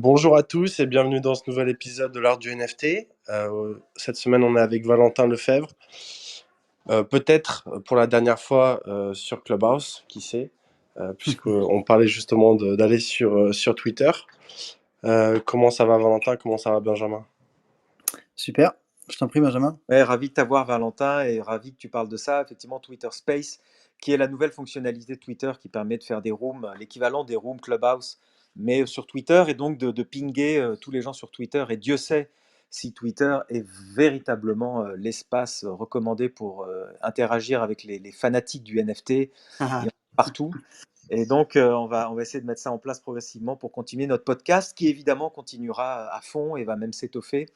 Bonjour à tous et bienvenue dans ce nouvel épisode de l'art du NFT. Cette semaine, on est avec Valentin Lefebvre. Peut-être pour la dernière fois sur Clubhouse, qui sait, puisqu'on parlait justement d'aller sur Twitter. Comment ça va Valentin? Comment ça va Benjamin? Super, je t'en prie Benjamin. Ouais, ravi de t'avoir Valentin et ravi que tu parles de ça. Effectivement, Twitter Space, qui est la nouvelle fonctionnalité de Twitter qui permet de faire des rooms, l'équivalent des rooms Clubhouse, mais sur Twitter et donc de pinguer tous les gens sur Twitter. Et Dieu sait si Twitter est véritablement l'espace recommandé pour interagir avec les fanatiques du NFT. Il y en a partout. Et donc, on va essayer de mettre ça en place progressivement pour continuer notre podcast qui évidemment continuera à fond et va même s'étoffer.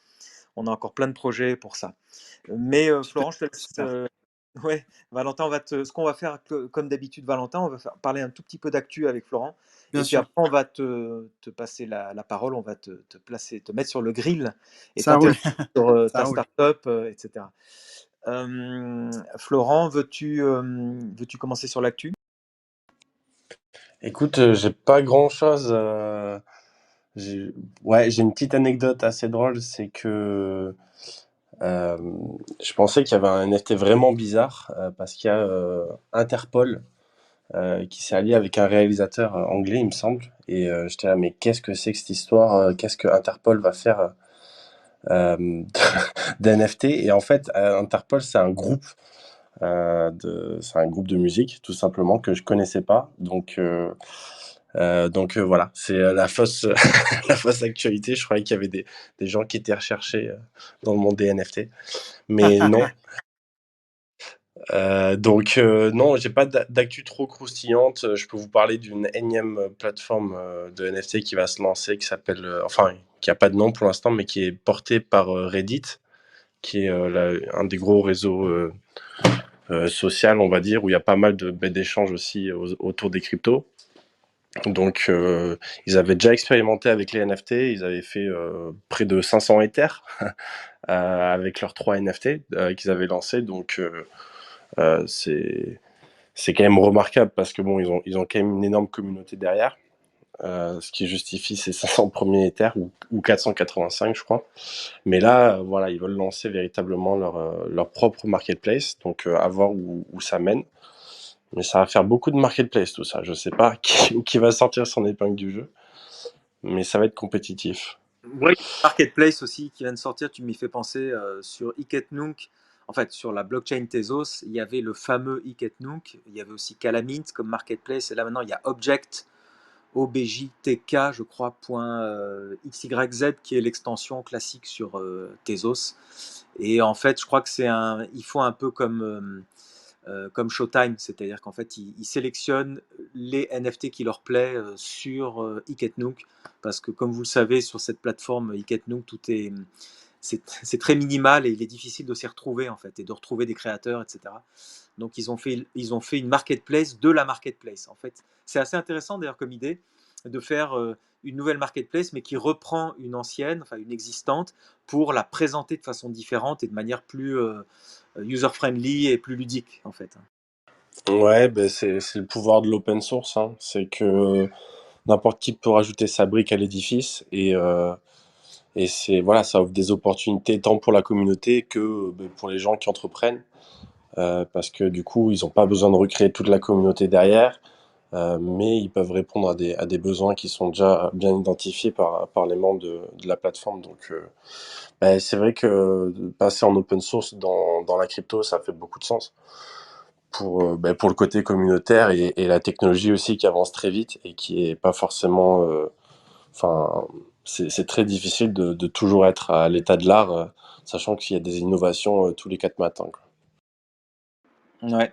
On a encore plein de projets pour ça. Mais Super, Florent, je te laisse. super. Ouais, Valentin, ce qu'on va faire, comme d'habitude, Valentin, on va parler un tout petit peu d'actu avec Florent. Bien Et puis sûr, après, on va te passer la parole, on va te placer, te mettre sur le grill et ça roule, t'interroger sur ça ta roule. startup, etc. Florent, veux-tu commencer sur l'actu? Écoute, j'ai pas grand-chose. J'ai j'ai une petite anecdote assez drôle, c'est que euh, je pensais qu'il y avait un NFT vraiment bizarre parce qu'il y a Interpol qui s'est allié avec un réalisateur anglais, il me semble. Et j'étais là, mais qu'est-ce que c'est que cette histoire? Qu'est-ce que Interpol va faire d'NFT? Et en fait, Interpol, c'est un groupe de musique, tout simplement, que je connaissais pas. Voilà, c'est la fausse, la fausse actualité. Je croyais qu'il y avait des gens qui étaient recherchés dans le monde des NFT. Mais non, non, j'ai pas d'actu trop croustillante. Je peux vous parler d'une énième plateforme de NFT qui va se lancer, qui s'appelle, enfin, qui a pas de nom pour l'instant, mais qui est portée par Reddit, qui est un des gros réseaux social, on va dire, où il y a pas mal d'échanges aussi autour des cryptos. Donc, ils avaient déjà expérimenté avec les NFT. Ils avaient fait près de 500 Ethers avec leurs 3 NFT qu'ils avaient lancés. Donc, euh, c'est c'est quand même remarquable parce que bon, ils ont quand même une énorme communauté derrière, ce qui justifie ces 500 premiers Ethers ou 485, je crois. Mais là, voilà, ils veulent lancer véritablement leur propre marketplace, donc à voir où ça mène. Mais ça va faire beaucoup de marketplace tout ça. Je sais pas qui va sortir son épingle du jeu, mais ça va être compétitif. Oui, Marketplace aussi qui vient de sortir, tu m'y fais penser sur Iketnunk. En fait, sur la blockchain Tezos, il y avait le fameux Iketnunk, il y avait aussi Calamint comme marketplace, et là maintenant il y a Object, OBJTK, je crois, .xyz, qui est l'extension classique sur Tezos. Et en fait, je crois que ils font un peu comme Showtime, c'est-à-dire qu'en fait, ils sélectionnent les NFT qui leur plaît sur Iketnook, parce que comme vous le savez, sur cette plateforme Iketnook, c'est très minimal et il est difficile de s'y retrouver en fait et de retrouver des créateurs, etc. Donc ils ont fait une marketplace de la marketplace. En fait, c'est assez intéressant d'ailleurs comme idée de faire une nouvelle marketplace, mais qui reprend une ancienne, enfin une existante, pour la présenter de façon différente et de manière plus user-friendly et plus ludique en fait. Ouais, ben c'est le pouvoir de l'open source, hein. C'est que n'importe qui peut rajouter sa brique à l'édifice et c'est voilà, ça offre des opportunités tant pour la communauté que ben, pour les gens qui entreprennent. Parce que du coup, ils n'ont pas besoin de recréer toute la communauté derrière, mais ils peuvent répondre à des besoins qui sont déjà bien identifiés par les membres de la plateforme. Donc, ben, c'est vrai que passer en open source dans la crypto, ça fait beaucoup de sens ben, pour le côté communautaire et la technologie aussi qui avance très vite et qui est pas forcément, enfin, c'est très difficile de toujours être à l'état de l'art, sachant qu'il y a des innovations tous les 4 matins, quoi. Ouais,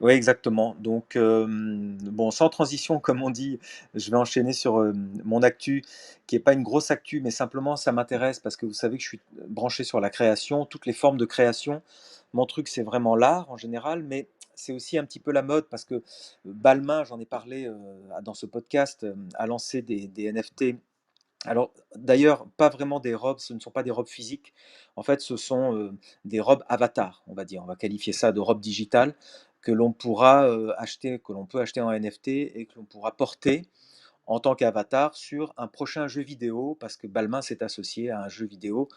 ouais, exactement. Donc, bon, sans transition, comme on dit, je vais enchaîner sur mon actu, qui n'est pas une grosse actu, mais simplement ça m'intéresse parce que vous savez que je suis branché sur la création, toutes les formes de création. Mon truc, c'est vraiment l'art en général, mais c'est aussi un petit peu la mode parce que Balmain, j'en ai parlé dans ce podcast, a lancé des NFT. Alors, d'ailleurs, pas vraiment des robes, ce ne sont pas des robes physiques. En fait, ce sont des robes avatars, on va dire. On va qualifier ça de robes digitales que l'on pourra acheter, que l'on peut acheter en NFT et que l'on pourra porter en tant qu'avatar sur un prochain jeu vidéo, parce que Balmain s'est associé à un jeu vidéo.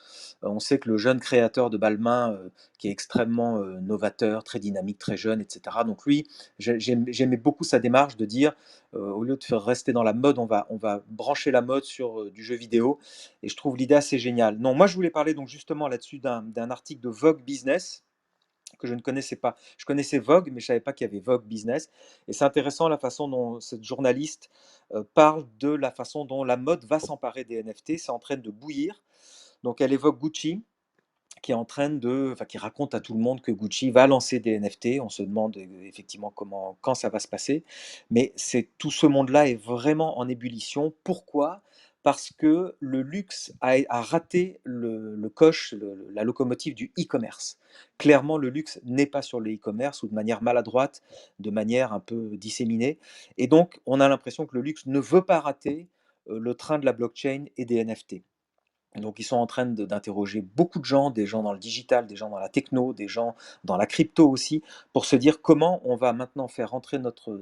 On sait que le jeune créateur de Balmain, qui est extrêmement novateur, très dynamique, très jeune, etc. Donc lui, j'aimais beaucoup sa démarche de dire, au lieu de faire rester dans la mode, on va brancher la mode sur du jeu vidéo. Et je trouve l'idée assez géniale. Non, moi je voulais parler donc justement là-dessus d'un article de Vogue Business que je ne connaissais pas. Je connaissais Vogue, mais je ne savais pas qu'il y avait Vogue Business. Et c'est intéressant la façon dont cette journaliste parle de la façon dont la mode va s'emparer des NFT. C'est en train de bouillir. Donc elle évoque Gucci, qui est en train de, enfin, qui raconte à tout le monde que Gucci va lancer des NFT. On se demande effectivement comment, quand ça va se passer. Mais tout ce monde-là est vraiment en ébullition. Pourquoi? Parce que le luxe a raté le coche, la locomotive du e-commerce. Clairement, le luxe n'est pas sur le e-commerce ou de manière maladroite, de manière un peu disséminée. Et donc, on a l'impression que le luxe ne veut pas rater le train de la blockchain et des NFT. Donc, ils sont en train d'interroger beaucoup de gens, des gens dans le digital, des gens dans la techno, des gens dans la crypto aussi, pour se dire comment on va maintenant faire rentrer notre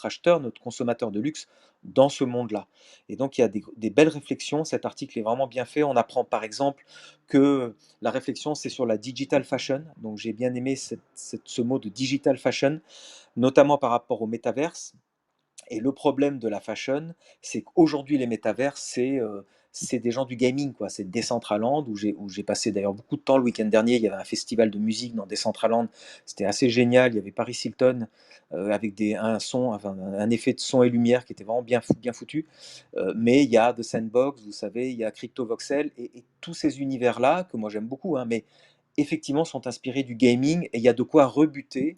acheteur, notre consommateur de luxe dans ce monde-là. Et donc, il y a des belles réflexions. Cet article est vraiment bien fait. On apprend par exemple que la réflexion, c'est sur la digital fashion. Donc, j'ai bien aimé ce mot de digital fashion, notamment par rapport au métaverse. Et le problème de la fashion, c'est qu'aujourd'hui, les métavers, c'est des gens du gaming, quoi. C'est Decentraland, où j'ai passé d'ailleurs beaucoup de temps le week-end dernier. Il y avait un festival de musique dans Decentraland. C'était assez génial. Il y avait Paris Hilton avec un son, enfin, un effet de son et lumière qui était vraiment bien foutu. Mais il y a The Sandbox, vous savez, il y a Crypto Voxel et tous ces univers-là, que moi j'aime beaucoup, hein, mais effectivement sont inspirés du gaming et il y a de quoi rebuter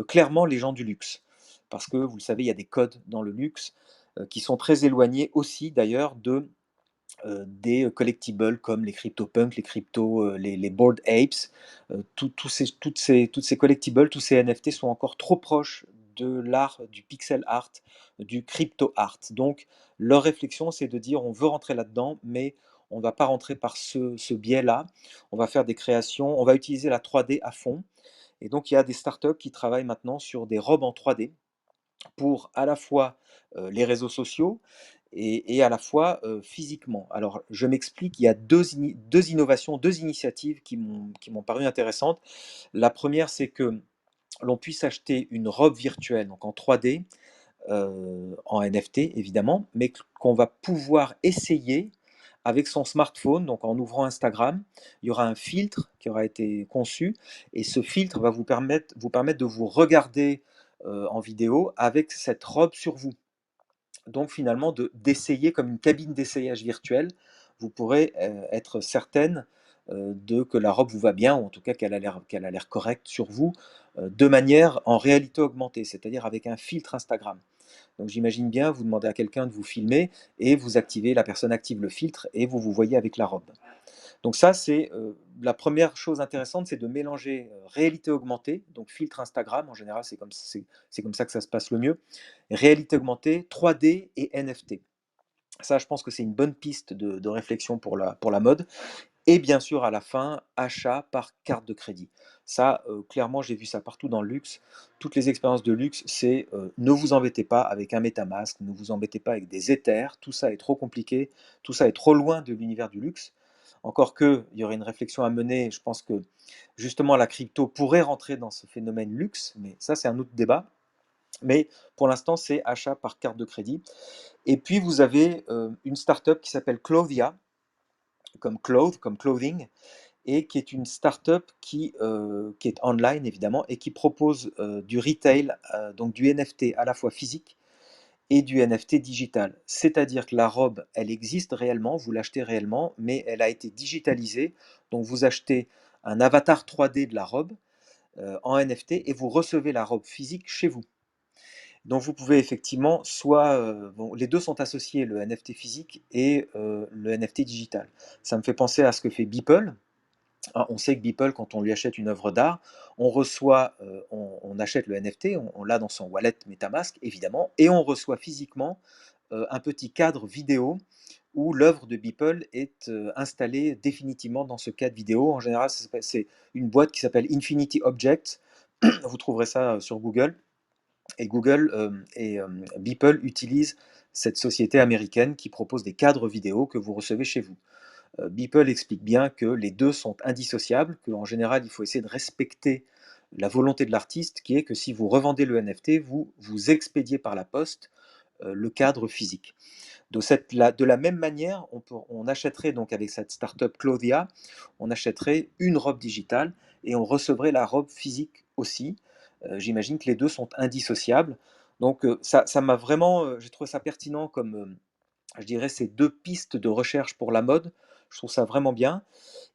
clairement les gens du luxe. Parce que vous le savez, il y a des codes dans le luxe qui sont très éloignés aussi d'ailleurs des collectibles comme les CryptoPunks, les Bored Apes. Toutes ces collectibles, tous ces NFT sont encore trop proches de l'art, du pixel art, du crypto art. Donc leur réflexion, c'est de dire on veut rentrer là-dedans, mais on ne va pas rentrer par ce biais-là. On va faire des créations, on va utiliser la 3D à fond. Et donc, il y a des startups qui travaillent maintenant sur des robes en 3D pour à la fois les réseaux sociaux et à la fois physiquement. Alors, je m'explique, il y a deux innovations, deux initiatives qui m'ont paru intéressantes. La première, c'est que l'on puisse acheter une robe virtuelle, donc en 3D, en NFT évidemment, mais qu'on va pouvoir essayer avec son smartphone, donc en ouvrant Instagram, il y aura un filtre qui aura été conçu et ce filtre va vous permettre de vous regarder en vidéo avec cette robe sur vous. Donc finalement d'essayer comme une cabine d'essayage virtuelle, vous pourrez être certaine de que la robe vous va bien, ou en tout cas qu'elle a l'air correcte sur vous, de manière en réalité augmentée, c'est-à-dire avec un filtre Instagram. Donc j'imagine bien, vous demandez à quelqu'un de vous filmer et vous activez, la personne active le filtre et vous vous voyez avec la robe. Donc ça, c'est la première chose intéressante, c'est de mélanger réalité augmentée, donc filtre Instagram, en général c'est comme ça que ça se passe le mieux, réalité augmentée, 3D et NFT. Ça, je pense que c'est une bonne piste de réflexion pour la mode. Et bien sûr, à la fin, achat par carte de crédit. Ça, clairement, j'ai vu ça partout dans le luxe. Toutes les expériences de luxe, c'est ne vous embêtez pas avec un MetaMask, ne vous embêtez pas avec des Ethers. Tout ça est trop compliqué, tout ça est trop loin de l'univers du luxe. Encore que, il y aurait une réflexion à mener. Je pense que justement, la crypto pourrait rentrer dans ce phénomène luxe, mais ça, c'est un autre débat. Mais pour l'instant, c'est achat par carte de crédit. Et puis, vous avez une startup qui s'appelle Clothia, comme clothing, et qui est une startup qui est online évidemment et qui propose du retail, donc du NFT à la fois physique et du NFT digital. C'est-à-dire que la robe, elle existe réellement, vous l'achetez réellement, mais elle a été digitalisée. Donc vous achetez un avatar 3D de la robe en NFT et vous recevez la robe physique chez vous. Donc vous pouvez effectivement soit, bon, les deux sont associés, le NFT physique et le NFT digital. Ça me fait penser à ce que fait Beeple. Ah, on sait que Beeple, quand on lui achète une œuvre d'art, on reçoit, on achète le NFT, on l'a dans son wallet MetaMask évidemment, et on reçoit physiquement un petit cadre vidéo où l'œuvre de Beeple est installée définitivement dans ce cadre vidéo. En général, c'est une boîte qui s'appelle Infinity Objects. Vous trouverez ça sur Google. Et Google et Beeple utilisent cette société américaine qui propose des cadres vidéo que vous recevez chez vous. Beeple explique bien que les deux sont indissociables, qu'en général, il faut essayer de respecter la volonté de l'artiste, qui est que si vous revendez le NFT, vous expédiez par la poste le cadre physique. De la même manière, on achèterait donc avec cette startup Clothia, on achèterait une robe digitale et on recevrait la robe physique aussi. J'imagine que les deux sont indissociables. Donc ça m'a vraiment, j'ai trouvé ça pertinent comme, je dirais, ces deux pistes de recherche pour la mode. Je trouve ça vraiment bien.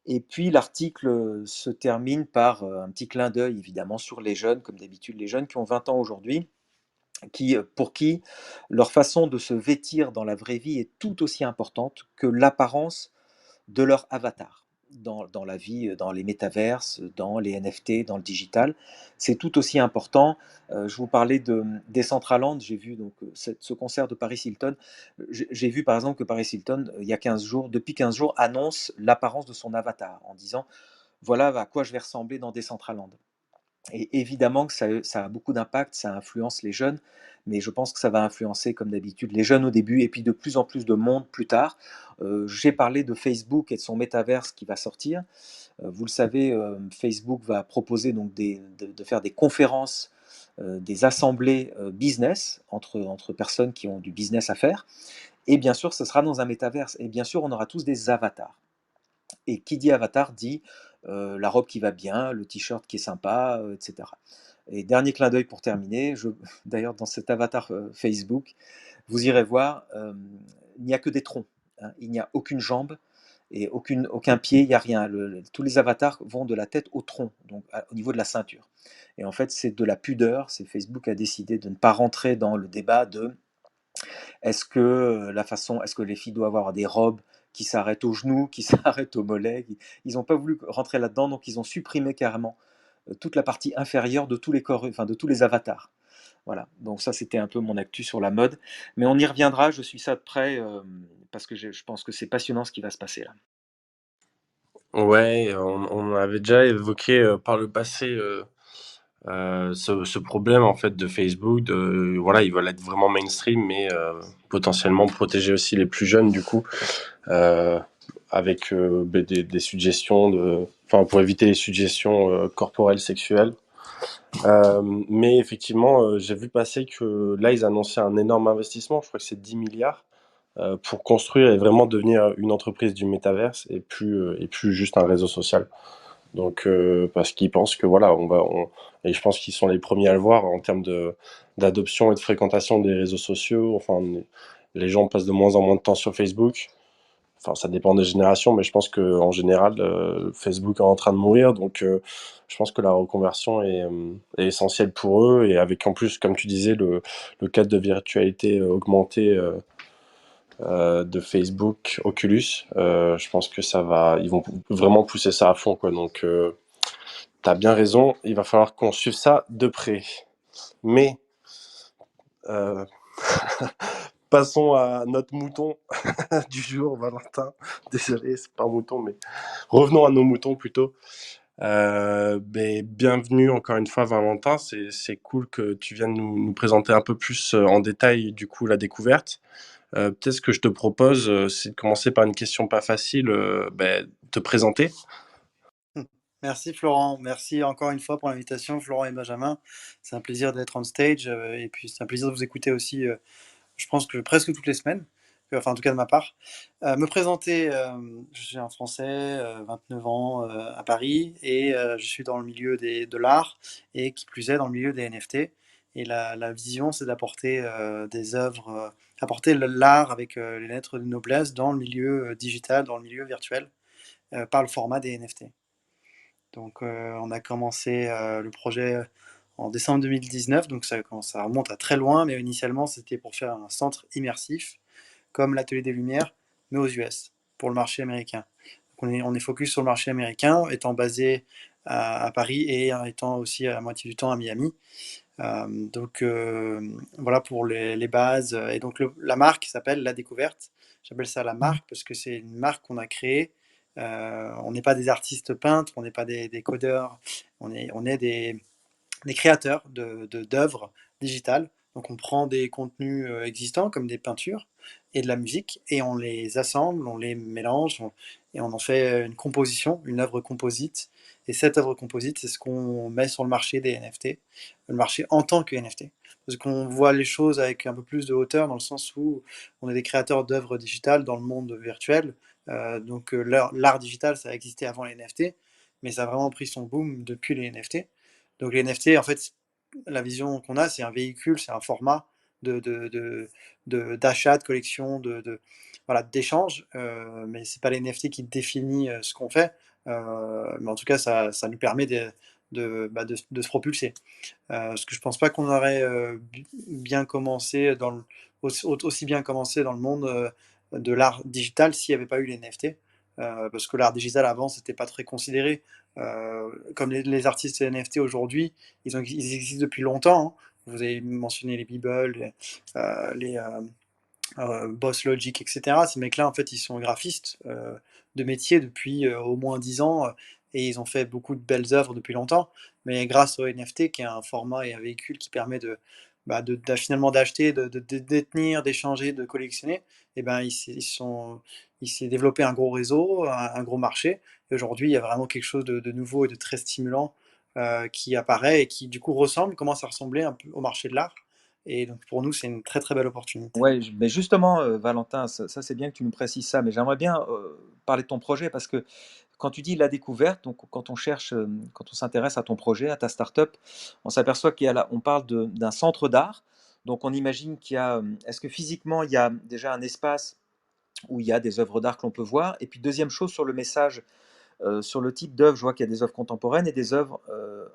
Et puis l'article se termine par un petit clin d'œil évidemment sur les jeunes, comme d'habitude, les jeunes qui ont 20 ans aujourd'hui pour qui leur façon de se vêtir dans la vraie vie est tout aussi importante que l'apparence de leur avatar. Dans la vie, dans les métaverses, dans les NFT, dans le digital, c'est tout aussi important. Je vous parlais de Decentraland, j'ai vu donc ce concert de Paris Hilton. J'ai vu par exemple que Paris Hilton, il y a 15 jours, depuis 15 jours, annonce l'apparence de son avatar en disant voilà à quoi je vais ressembler dans Decentraland. Et évidemment que ça a beaucoup d'impact, ça influence les jeunes, mais je pense que ça va influencer, comme d'habitude, les jeunes au début et puis de plus en plus de monde plus tard. J'ai parlé de Facebook et de son métaverse qui va sortir. Vous le savez, Facebook va proposer donc de faire des conférences, des assemblées business entre personnes qui ont du business à faire. Et bien sûr, ce sera dans un métaverse. Et bien sûr, on aura tous des avatars. Et qui dit avatar dit la robe qui va bien, le t-shirt qui est sympa, etc. Et dernier clin d'œil pour terminer, d'ailleurs dans cet avatar Facebook, vous irez voir, il n'y a que des troncs, hein, il n'y a aucune jambe et aucun pied, il n'y a rien. Tous les avatars vont de la tête au tronc, donc au niveau de la ceinture. Et en fait, c'est de la pudeur. Facebook a décidé de ne pas rentrer dans le débat de est-ce que les filles doivent avoir des robes qui s'arrêtent aux genoux, qui s'arrêtent aux mollets? Ils n'ont pas voulu rentrer là-dedans, donc ils ont supprimé carrément toute la partie inférieure de tous les corps, enfin de tous les avatars. Voilà, donc ça c'était un peu mon actu sur la mode, mais on y reviendra, je suis ça de près, parce que je pense que c'est passionnant ce qui va se passer là. Ouais, on avait déjà évoqué par le passé ce problème en fait de Facebook. Voilà, ils veulent être vraiment mainstream, mais potentiellement protéger aussi les plus jeunes du coup, euh, avec des suggestions enfin pour éviter les suggestions corporelles sexuelles. Mais effectivement, j'ai vu passer que là, ils annonçaient un énorme investissement, je crois que c'est 10 milliards, pour construire et vraiment devenir une entreprise du métaverse et plus juste un réseau social. Donc, parce qu'ils pensent que voilà, et je pense qu'ils sont les premiers à le voir en termes d'adoption et de fréquentation des réseaux sociaux. Enfin, les gens passent de moins en moins de temps sur Facebook. Enfin, ça dépend des générations, mais je pense qu'en général, Facebook est en train de mourir. Donc, je pense que la reconversion est essentielle pour eux. Et avec en plus, comme tu disais, le cadre de virtualité augmentée de Facebook, Oculus, je pense que ils vont vraiment pousser ça à fond, quoi. Donc, t'as bien raison, il va falloir qu'on suive ça de près. Mais, euh, passons à notre mouton du jour, Valentin. Désolé, c'est pas un mouton, mais revenons à nos moutons plutôt. Mais bienvenue encore une fois, Valentin. C'est cool que tu viennes nous présenter un peu plus en détail du coup la découverte. Peut-être ce que je te propose, c'est de commencer par une question pas facile, te présenter. Merci Florent, merci encore une fois pour l'invitation, Florent et Benjamin. C'est un plaisir d'être on stage et puis c'est un plaisir de vous écouter aussi, je pense que presque toutes les semaines, enfin en tout cas de ma part. Me présenter, je suis un Français, 29 ans à Paris et je suis dans le milieu de l'art et qui plus est dans le milieu des NFT. Et la vision, c'est d'apporter des œuvres, apporter l'art avec les lettres de noblesse dans le milieu digital, dans le milieu virtuel, par le format des NFT. Donc on a commencé le projet en décembre 2019, donc ça remonte à très loin, mais initialement c'était pour faire un centre immersif, comme l'Atelier des Lumières, mais aux US, pour le marché américain. Donc on est focus sur le marché américain, étant basé à Paris et étant aussi à la moitié du temps à Miami. Donc voilà pour les bases. Et donc la marque s'appelle La Découverte. J'appelle ça la marque parce que c'est une marque qu'on a créée. On n'est pas des artistes peintres, on n'est pas des codeurs, on est des créateurs d'œuvres digitales Donc on prend des contenus existants comme des peintures et de la musique et on les assemble, on les mélange et on en fait une composition, une œuvre composite. Et cette œuvre composite, c'est ce qu'on met sur le marché des NFT, le marché en tant que NFT. Parce qu'on voit les choses avec un peu plus de hauteur dans le sens où on est des créateurs d'œuvres digitales dans le monde virtuel. Donc l'art digital, ça a existé avant les NFT, mais ça a vraiment pris son boom depuis les NFT. Donc les NFT, en fait, la vision qu'on a, c'est un véhicule, c'est un format d'achat, de collection, voilà, d'échange, mais c'est pas les NFT qui définit ce qu'on fait. Mais en tout cas, ça nous permet de se propulser. Parce que je pense pas qu'on aurait bien commencé aussi bien commencé dans le monde de l'art digital s'il n'y avait pas eu les NFT. Parce que l'art digital avant, c'était pas très considéré. Comme les artistes NFT aujourd'hui, ils existent depuis longtemps, hein. Vous avez mentionné les Beeple, les Boss Logic, etc. Ces mecs-là, en fait, ils sont graphistes de métier depuis au moins 10 ans et ils ont fait beaucoup de belles œuvres depuis longtemps. Mais grâce au NFT, qui est un format et un véhicule qui permet finalement d'acheter, de détenir, d'échanger, de collectionner, et ben, il s'est développé un gros réseau, un gros marché. Et aujourd'hui, il y a vraiment quelque chose de nouveau et de très stimulant qui apparaît et qui, du coup, commence à ressembler un peu au marché de l'art. Et donc, pour nous, c'est une très très belle opportunité. Ouais, mais justement, Valentin, ça c'est bien que tu nous précises ça, mais j'aimerais bien parler de ton projet parce que quand tu dis la découverte, donc quand on cherche, quand on s'intéresse à ton projet, à ta startup, on s'aperçoit on parle d'un centre d'art. Donc on imagine qu'il y a, est-ce que physiquement il y a déjà un espace où il y a des œuvres d'art que l'on peut voir? Et puis deuxième chose sur le message, sur le type d'œuvre, je vois qu'il y a des œuvres contemporaines et des œuvres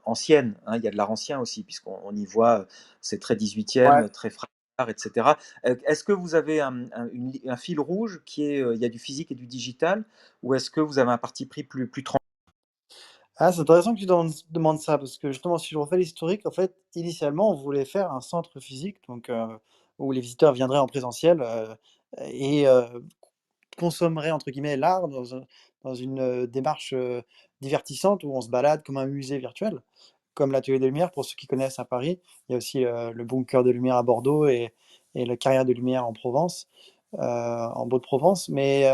anciennes, hein. Il y a de l'art ancien aussi, puisqu'on y voit, c'est très 18e, Ouais. très fragile, etc. Est-ce que vous avez un fil rouge qui est, il y a du physique et du digital, ou est-ce que vous avez un parti pris plus tranché? Ah, c'est intéressant que tu demandes ça, parce que justement, si je refais l'historique, en fait, initialement, on voulait faire un centre physique, donc où les visiteurs viendraient en présentiel et consommeraient entre guillemets l'art dans une démarche divertissante où on se balade comme un musée virtuel, comme l'Atelier des Lumières pour ceux qui connaissent à Paris. Il y a aussi le Bunker de Lumière à Bordeaux et la Carrière de Lumière en Provence, en Beau-de-Provence. Mais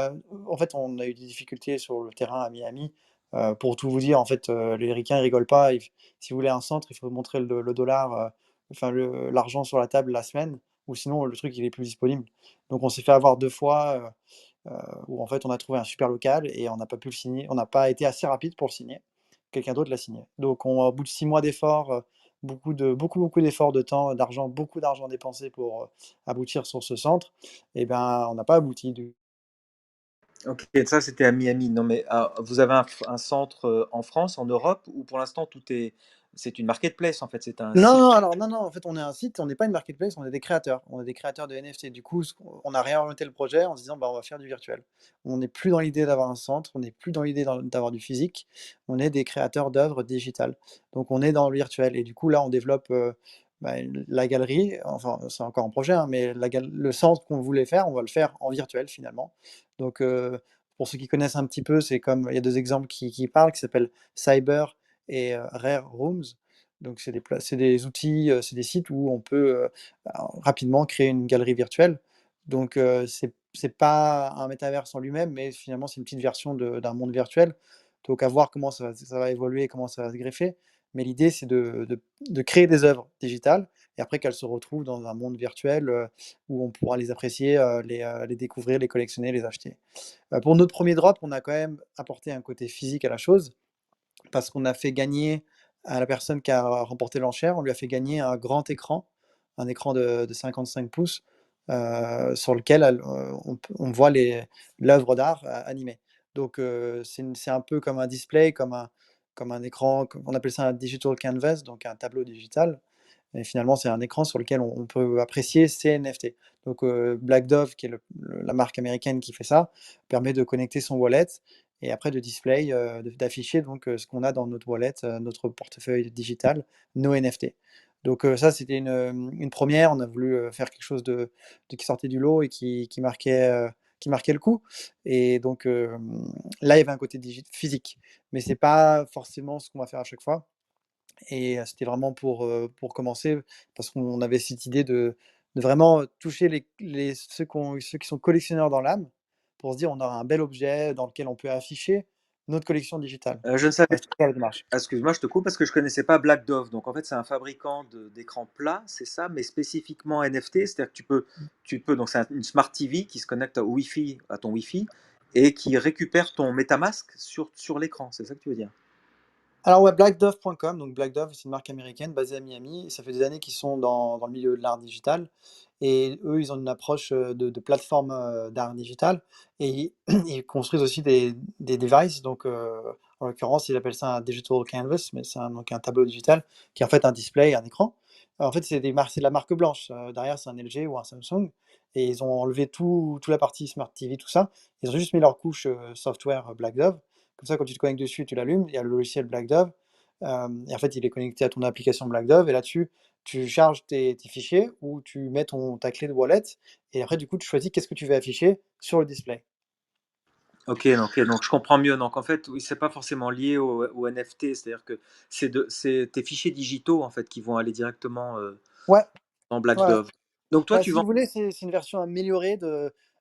en fait, on a eu des difficultés sur le terrain à Miami. Pour tout vous dire, en fait, les Ricains ils rigolent pas. Si vous voulez un centre, il faut montrer le dollar, enfin l'argent sur la table la semaine, ou sinon le truc il est plus disponible. Donc on s'est fait avoir deux fois où en fait on a trouvé un super local et on n'a pas pu le signer, on n'a pas été assez rapide pour le signer. Quelqu'un d'autre l'a signé. Donc au bout de 6 mois d'efforts, beaucoup d'efforts de temps, d'argent, beaucoup d'argent dépensé pour aboutir sur ce centre, et ben on n'a pas abouti. Ok, ça c'était à Miami. Non, mais vous avez un centre en France, en Europe, ou pour l'instant c'est une marketplace en fait, c'est un Non, site. non, alors non, non, en fait, on est un site, on n'est pas une marketplace, on est des créateurs. On est des créateurs de NFT. Du coup, on a réorienté le projet en se disant, bah, on va faire du virtuel. On n'est plus dans l'idée d'avoir un centre, on n'est plus dans l'idée d'avoir du physique. On est des créateurs d'œuvres digitales. Donc, on est dans le virtuel. Et du coup, là, on développe la galerie. Enfin, c'est encore un projet, hein, mais le centre qu'on voulait faire, on va le faire en virtuel finalement. Donc, pour ceux qui connaissent un petit peu, c'est comme, il y a deux exemples qui parlent, qui s'appellent Cyber et Rare Rooms. Donc c'est des outils, c'est des sites où on peut, rapidement créer une galerie virtuelle. Donc c'est pas un métaverse en lui-même, mais finalement c'est une petite version d'un monde virtuel. Donc à voir comment ça va évoluer, comment ça va se greffer. Mais l'idée c'est de créer des œuvres digitales et après qu'elles se retrouvent dans un monde virtuel, où on pourra les apprécier, les découvrir, les collectionner, les acheter. Pour notre premier drop, on a quand même apporté un côté physique à la chose parce qu'on a fait gagner à la personne qui a remporté l'enchère, on lui a fait gagner un écran de 55 pouces, sur lequel on voit l'œuvre d'art animée. Donc c'est un peu comme un display, comme un écran, on appelle ça un digital canvas, donc un tableau digital. Et finalement, c'est un écran sur lequel on peut apprécier ces NFT. Donc, Black Dove, qui est la marque américaine qui fait ça, permet de connecter son wallet et après de display, d'afficher donc ce qu'on a dans notre wallet, notre portefeuille digital, nos NFT. Donc, ça, c'était une première. On a voulu faire quelque chose qui sortait du lot et qui marquait le coup. Et donc, là, il y avait un côté physique, mais c'est pas forcément ce qu'on va faire à chaque fois. Et c'était vraiment pour commencer, parce qu'on avait cette idée de vraiment toucher ceux qui sont collectionneurs dans l'âme, pour se dire: «On aura un bel objet dans lequel on peut afficher notre collection digitale». Je ne savais C'était ça la démarche. Excuse-moi, je te coupe parce que je connaissais pas Black Dove. Donc en fait, c'est un fabricant d'écrans plats, c'est ça, mais spécifiquement NFT, c'est-à-dire que donc c'est une Smart TV qui se connecte au Wi-Fi, à ton Wi-Fi, et qui récupère ton MetaMask sur l'écran. C'est ça que tu veux dire? Alors ouais, blackdove.com, donc Black Dove, c'est une marque américaine basée à Miami. Ça fait des années qu'ils sont dans le milieu de l'art digital, et eux, ils ont une approche de plateforme d'art digital, et ils construisent aussi des devices. Donc, en l'occurrence, ils appellent ça un digital canvas, mais donc un tableau digital qui est en fait un display, un écran. En fait, c'est de la marque blanche. Derrière, c'est un LG ou un Samsung, et ils ont enlevé toute la partie Smart TV, tout ça. Ils ont juste mis leur couche software Black Dove. Comme ça, quand tu te connectes dessus, tu l'allumes, il y a le logiciel Black Dove, et en fait, il est connecté à ton application Black Dove, et là-dessus, tu charges tes fichiers, ou tu mets ta clé de wallet, et après, du coup, tu choisis qu'est-ce que tu veux afficher sur le display. Ok, donc je comprends mieux. Donc en fait, oui, c'est pas forcément lié au NFT, c'est-à-dire que c'est tes fichiers digitaux en fait qui vont aller directement Ouais, dans Black ouais. Dove. Donc toi, Bah, tu si vends. vous voulez, c'est une version améliorée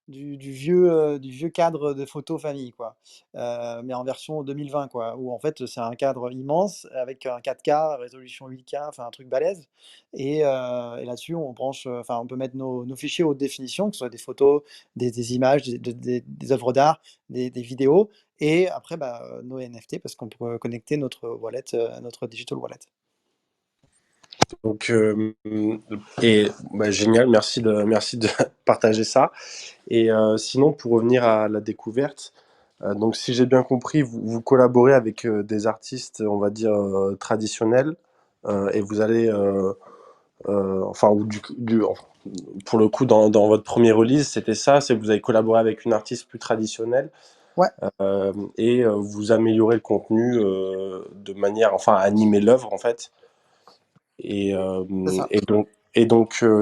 du vieux cadre de photo famille, quoi. Mais en version 2020, quoi, où en fait, c'est un cadre immense avec un 4K, résolution 8K, enfin un truc balèze. Et là-dessus, on branche, enfin, on peut mettre nos fichiers haute définition, que ce soit des photos, des images, des œuvres d'art, des vidéos, et après, bah, nos NFT, parce qu'on peut connecter notre wallet, notre digital wallet. Donc, et bah, génial, merci de partager ça. Et sinon, pour revenir à la découverte, donc si j'ai bien compris, vous collaborez avec des artistes, on va dire, traditionnels, et vous allez, enfin, pour le coup, dans votre premier release, c'était ça, c'est que vous avez collaboré avec une artiste plus traditionnelle, Ouais, et vous améliorez le contenu de manière, enfin, à animer l'œuvre, en fait. Et, c'est ça.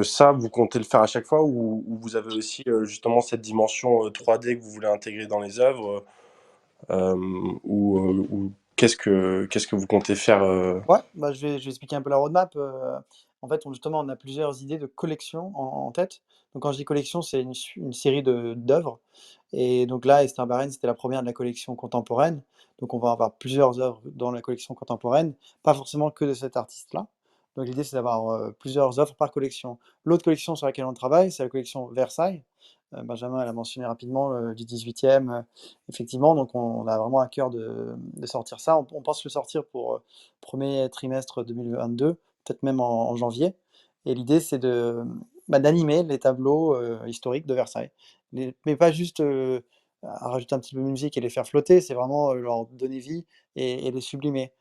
ça, vous comptez le faire à chaque fois, ou vous avez aussi justement cette dimension 3D que vous voulez intégrer dans les œuvres, ou qu'est-ce que vous comptez faire Ouais, bah, je vais expliquer un peu la roadmap. En fait, justement, on a plusieurs idées de collection en tête. Donc, quand je dis collection, c'est une série d'œuvres. Et donc là, Esther Barren, c'était la première de la collection contemporaine. Donc, on va avoir plusieurs œuvres dans la collection contemporaine, pas forcément que de cet artiste-là. Donc, l'idée, c'est d'avoir plusieurs œuvres par collection. L'autre collection sur laquelle on travaille, c'est la collection Versailles. Benjamin elle a mentionné rapidement du 18e. Effectivement, donc on a vraiment à cœur de sortir ça. On pense le sortir pour premier trimestre 2022, peut-être même en janvier. Et l'idée, c'est d'animer les tableaux historiques de Versailles. Mais pas juste à rajouter un petit peu de musique et les faire flotter, c'est vraiment leur donner vie et les sublimer.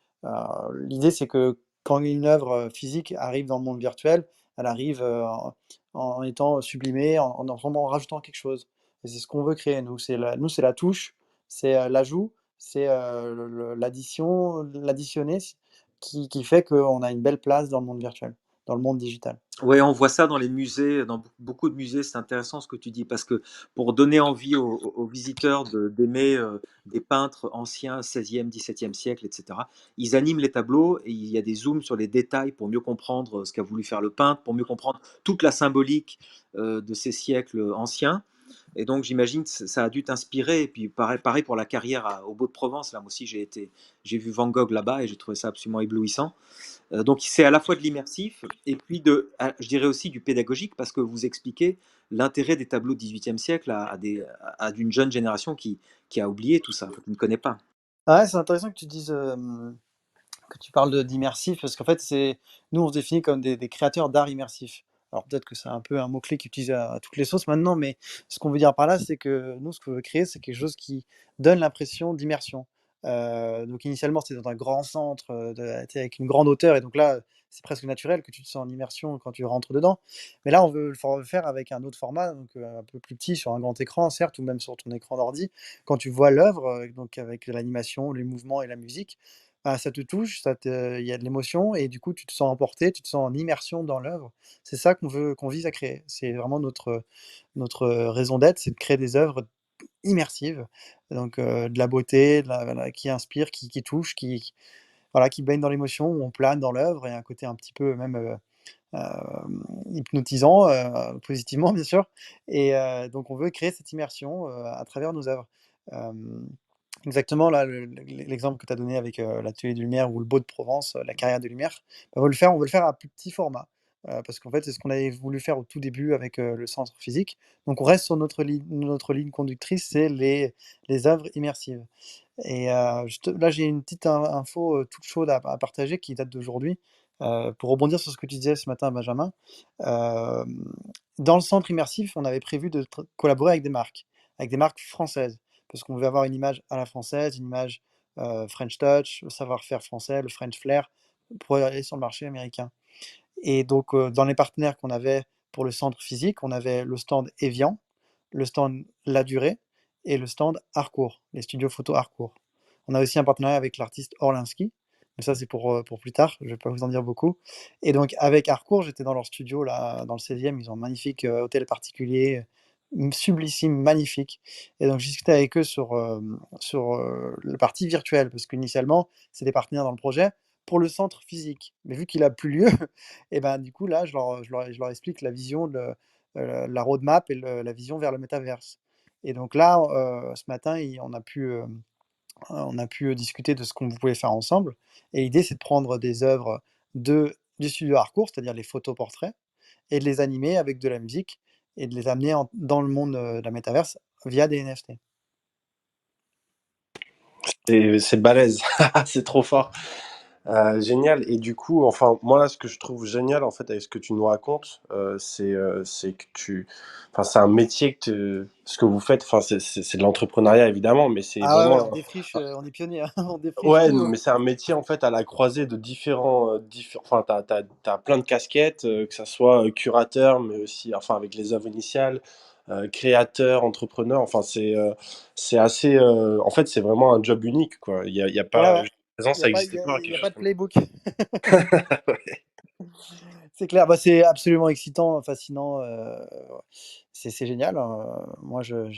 L'idée, c'est que quand une œuvre physique arrive dans le monde virtuel, elle arrive en étant sublimée, en vraiment rajoutant quelque chose. Et c'est ce qu'on veut créer, nous. C'est la touche, c'est l'ajout, c'est l'addition, l'additionner, qui fait qu'on a une belle place dans le monde virtuel, dans le monde digital. Ouais, on voit ça dans les musées, dans beaucoup de musées. C'est intéressant ce que tu dis parce que pour donner envie aux visiteurs d'aimer des peintres anciens, 16e, 17e siècle, etc., ils animent les tableaux et il y a des zooms sur les détails pour mieux comprendre ce qu'a voulu faire le peintre, pour mieux comprendre toute la symbolique de ces siècles anciens. Et donc, j'imagine que ça a dû t'inspirer. Et puis, pareil pour la carrière au Beau-de-Provence. Là, moi aussi, j'ai vu Van Gogh là-bas et j'ai trouvé ça absolument éblouissant. Donc c'est à la fois de l'immersif et puis je dirais aussi du pédagogique parce que vous expliquez l'intérêt des tableaux du XVIIIe siècle à d'une jeune génération qui a oublié tout ça, qui ne connaît pas. Ah ouais, c'est intéressant que tu dises, que tu parles d'immersif, parce qu'en fait, nous, on se définit comme des créateurs d'art immersif. Alors peut-être que c'est un peu un mot-clé qui utilise à toutes les sauces maintenant, mais ce qu'on veut dire par là, c'est que nous, ce qu'on veut créer, c'est quelque chose qui donne l'impression d'immersion. Donc initialement, c'était dans un grand centre, tu avec une grande hauteur, et donc là, c'est presque naturel que tu te sens en immersion quand tu rentres dedans. Mais là, on veut le faire avec un autre format, donc un peu plus petit, sur un grand écran, certes, ou même sur ton écran d'ordi. Quand tu vois l'œuvre, donc avec l'animation, les mouvements et la musique, ah, ça te touche, il y a de l'émotion, et du coup, tu te sens emporté, tu te sens en immersion dans l'œuvre. C'est ça qu'on vise à créer. C'est vraiment notre raison d'être, c'est de créer des œuvres immersives, donc de la beauté, qui inspire, qui touche, voilà, qui baigne dans l'émotion, où on plane dans l'œuvre et un côté un petit peu même hypnotisant, positivement bien sûr. Et donc on veut créer cette immersion à travers nos œuvres. Exactement, là, l'exemple que tu as donné avec l'atelier de lumière ou le Beau de Provence, la carrière de lumière, bah, on veut le faire à plus petit format. Parce qu'en fait, c'est ce qu'on avait voulu faire au tout début avec le centre physique. Donc on reste sur notre ligne conductrice, c'est les œuvres immersives. Et là, j'ai une petite info toute chaude à partager qui date d'aujourd'hui. Pour rebondir sur ce que tu disais ce matin, Benjamin, hem, dans le centre immersif, on avait prévu de collaborer avec des marques françaises, parce qu'on veut avoir une image à la française, une image French Touch, le savoir-faire français, le French Flair, pour aller sur le marché américain. Et donc, dans les partenaires qu'on avait pour le centre physique, on avait le stand Evian, le stand La Durée et le stand Harcourt, les studios photo Harcourt. On a aussi un partenariat avec l'artiste Orlinski, mais ça c'est pour plus tard, je vais pas vous en dire beaucoup. Et donc avec Harcourt, j'étais dans leur studio là, dans le 16e, ils ont un magnifique hôtel particulier, sublissime, magnifique. Et donc j'ai discuté avec eux sur la partie virtuelle, parce qu'initialement, c'est des partenaires dans le projet pour le centre physique. Mais vu qu'il a plus lieu, et ben du coup là, je leur explique la vision, la roadmap et la vision vers le métaverse. Et donc là, ce matin, on a pu discuter de ce qu'on pouvait faire ensemble. Et l'idée, c'est de prendre des œuvres du studio Harcourt, c'est-à-dire les photos portraits, et de les animer avec de la musique et de les amener dans le monde de la métaverse via des NFT. C'est balèze, c'est trop fort. Génial. Et du coup, enfin, moi là, ce que je trouve génial en fait avec ce que tu nous racontes, c'est que enfin, c'est un métier ce que vous faites. Enfin, c'est de l'entrepreneuriat évidemment, mais c'est Ah ouais, ouais, vraiment on défriche, on est pionniers, hein, on défriche ouais, tout. mais c'est un métier en fait à la croisée de enfin, t'as plein de casquettes, que ça soit curateur, mais aussi, enfin, avec les œuvres initiales, créateur, entrepreneur. Enfin, c'est assez, en fait, c'est vraiment un job unique, quoi. Il y a Ouais, pas, ouais. jusqu'à présent, Il y a ça pas n'existait pas il y quelque a pas chose de comme ça. playbook. C'est clair, bah, c'est absolument excitant, fascinant, c'est génial, moi je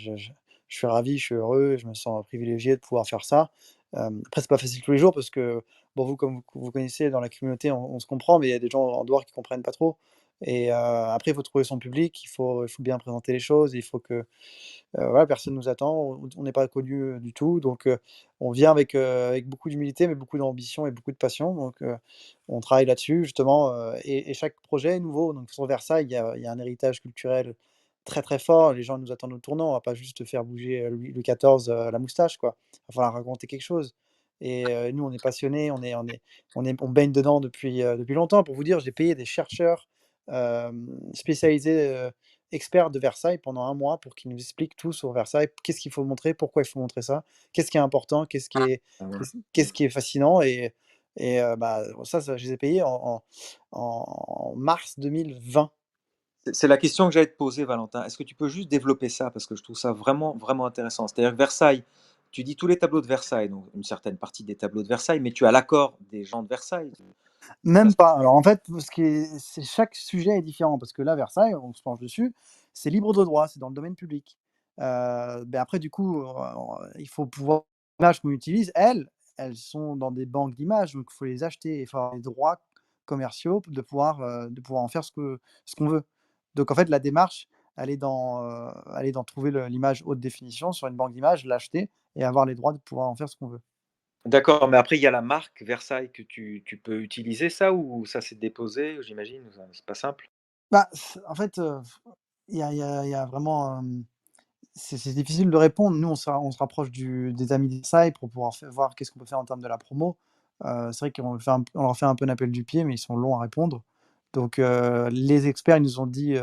suis ravi, je suis heureux, je me sens privilégié de pouvoir faire ça. Après c'est pas facile tous les jours parce que, bon, vous comme vous connaissez dans la communauté, on se comprend, mais il y a des gens en dehors qui comprennent pas trop. Et après il faut trouver son public, il faut bien présenter les choses, il faut que voilà, personne nous attend, on n'est pas connus, du tout, donc on vient avec beaucoup d'humilité, mais beaucoup d'ambition et beaucoup de passion, donc on travaille là-dessus justement, et chaque projet est nouveau. Donc sur Versailles, il y a un héritage culturel très, très fort. Les gens nous attendent au tournant, on va pas juste faire bouger, Louis XIV, la moustache, quoi. Il va falloir raconter quelque chose. Et nous, on est passionnés, on baigne dedans depuis longtemps. Pour vous dire, j'ai payé des chercheurs, spécialisés, experts de Versailles pendant un mois pour qu'ils nous expliquent tout sur Versailles. Qu'est-ce qu'il faut montrer? Pourquoi il faut montrer ça? Qu'est-ce qui est important? Qu'est-ce qui est fascinant? Et bah, ça, je les ai payés en mars 2020. C'est la question que j'allais te poser, Valentin. Est-ce que tu peux juste développer ça? Parce que je trouve ça vraiment, vraiment intéressant. C'est-à-dire que Versailles, tu dis tous les tableaux de Versailles, donc une certaine partie des tableaux de Versailles, mais tu as l'accord des gens de Versailles. Même Parce- pas. Alors en fait, chaque sujet est différent parce que là, Versailles, on se penche dessus, c'est libre de droit, c'est dans le domaine public. Après du coup, il faut pouvoir les images qu'on utilise, elles sont dans des banques d'images, donc il faut les acheter. Il faut avoir les droits commerciaux de pouvoir en faire ce qu'on veut. Donc en fait, la démarche, elle est dans trouver l'image haute définition sur une banque d'images, l'acheter et avoir les droits de pouvoir en faire ce qu'on veut. D'accord, mais après, il y a la marque Versailles que tu peux utiliser ça ou ça s'est déposé, j'imagine? Ou c'est pas simple? Bah, en fait, il y a vraiment, c'est difficile de répondre. Nous, on se rapproche des amis d'Insight pour pouvoir voir qu'est-ce qu'on peut faire en termes de la promo. C'est vrai on leur fait un peu un appel du pied, mais ils sont longs à répondre. Donc, les experts, ils nous ont dit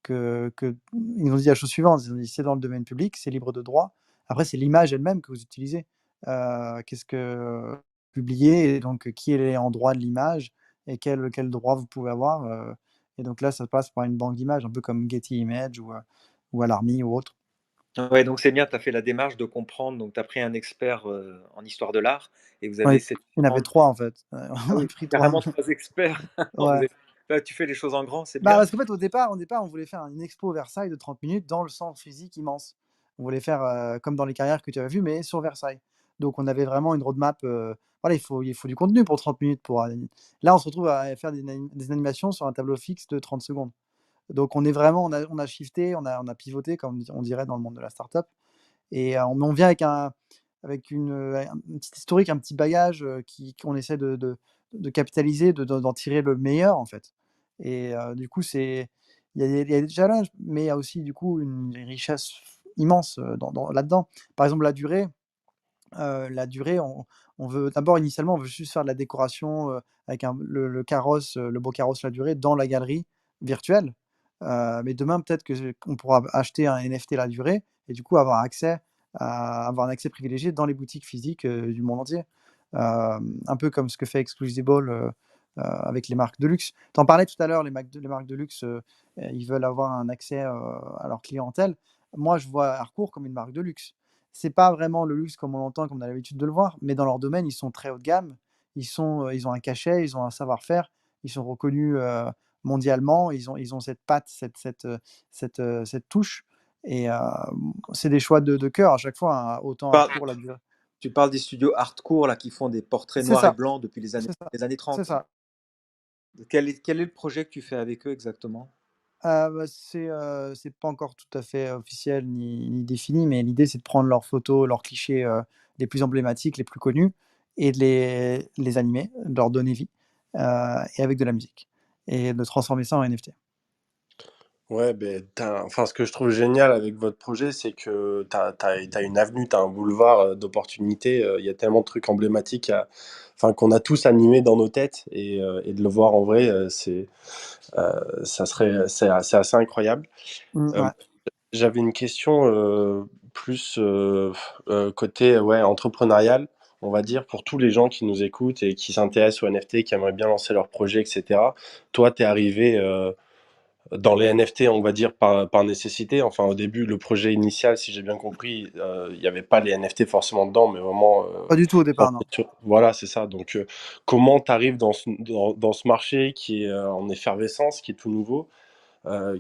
ils nous ont dit la chose suivante. Ils ont dit: «C'est dans le domaine public, c'est libre de droit. Après, c'est l'image elle-même que vous utilisez. Qu'est-ce que publier et donc qui est en droit de l'image et quel droit vous pouvez avoir?» Et donc là, ça passe par une banque d'images, un peu comme Getty Images ou Alarmy ou autre. Ouais, donc c'est bien, tu as fait la démarche de comprendre, donc tu as pris un expert, en histoire de l'art et vous avez Ouais, cette il y en avait 3 en fait. ah On a oui, pris 3. carrément 3 experts. Vous Ouais. avez là, tu fais les choses en grand, c'est Bah, bien. parce qu'en fait, au départ, on voulait faire une expo Versailles de 30 minutes dans le centre physique immense. On voulait faire, comme dans les carrières que tu avais vues, mais sur Versailles. Donc on avait vraiment une roadmap, voilà, il faut du contenu pour 30 minutes là, on se retrouve à faire des animations sur un tableau fixe de 30 secondes. Donc on a shifté, on a pivoté comme on dirait dans le monde de la startup et on vient avec un petit historique, un petit bagage, qu'on essaie de capitaliser, d'en tirer le meilleur, en fait et du coup, il y a des challenges, mais il y a aussi, du coup, une richesse immense, dans là-dedans. Par exemple, la durée, on veut d'abord, initialement, on veut juste faire de la décoration, avec le carrosse, le beau carrosse La Durée dans la galerie virtuelle. Mais demain, peut-être qu'on pourra acheter un NFT La Durée et du coup avoir un accès privilégié dans les boutiques physiques, du monde entier. Un peu comme ce que fait Exclusable, avec les marques de luxe. Tu en parlais tout à l'heure, les marques de luxe, ils veulent avoir un accès, à leur clientèle. Moi, je vois Harcourt comme une marque de luxe. C'est pas vraiment le luxe comme on l'entend, comme on a l'habitude de le voir, mais dans leur domaine, ils sont très haut de gamme. Ils ont un cachet, ils ont un savoir-faire, ils sont reconnus, mondialement. Ils ont cette patte, cette touche et c'est des choix de cœur à chaque fois, hein, autant Parle- Harcourt, La Durée. Tu parles des studios hardcore là, qui font des portraits C'est noirs et ça, blancs depuis c'est ça, les années c'est 30. ça. Quel est le projet que tu fais avec eux exactement? C'est pas encore tout à fait officiel ni défini, mais l'idée, c'est de prendre leurs photos, leurs clichés, les plus emblématiques, les plus connus et de les animer, de leur donner vie, et avec de la musique et de transformer ça en NFT. Ouais, ben, enfin, ce que je trouve génial avec votre projet, c'est que t'as une avenue, t'as un boulevard d'opportunités. Il y a tellement de trucs emblématiques enfin, qu'on a tous animés dans nos têtes et de le voir en vrai, c'est assez incroyable. Euh, Ouais. J'avais une question plus côté ouais, entrepreneurial, on va dire, pour tous les gens qui nous écoutent et qui s'intéressent aux NFT, qui aimeraient bien lancer leur projet, etc. Toi, tu es arrivé dans les NFT, on va dire, par nécessité. Enfin, au début, le projet initial, si j'ai bien compris, il n'y avait pas les NFT forcément dedans, mais vraiment Pas du tout au départ, non. voilà, c'est ça. Donc, comment tu arrives dans ce marché qui est en effervescence, qui est tout nouveau?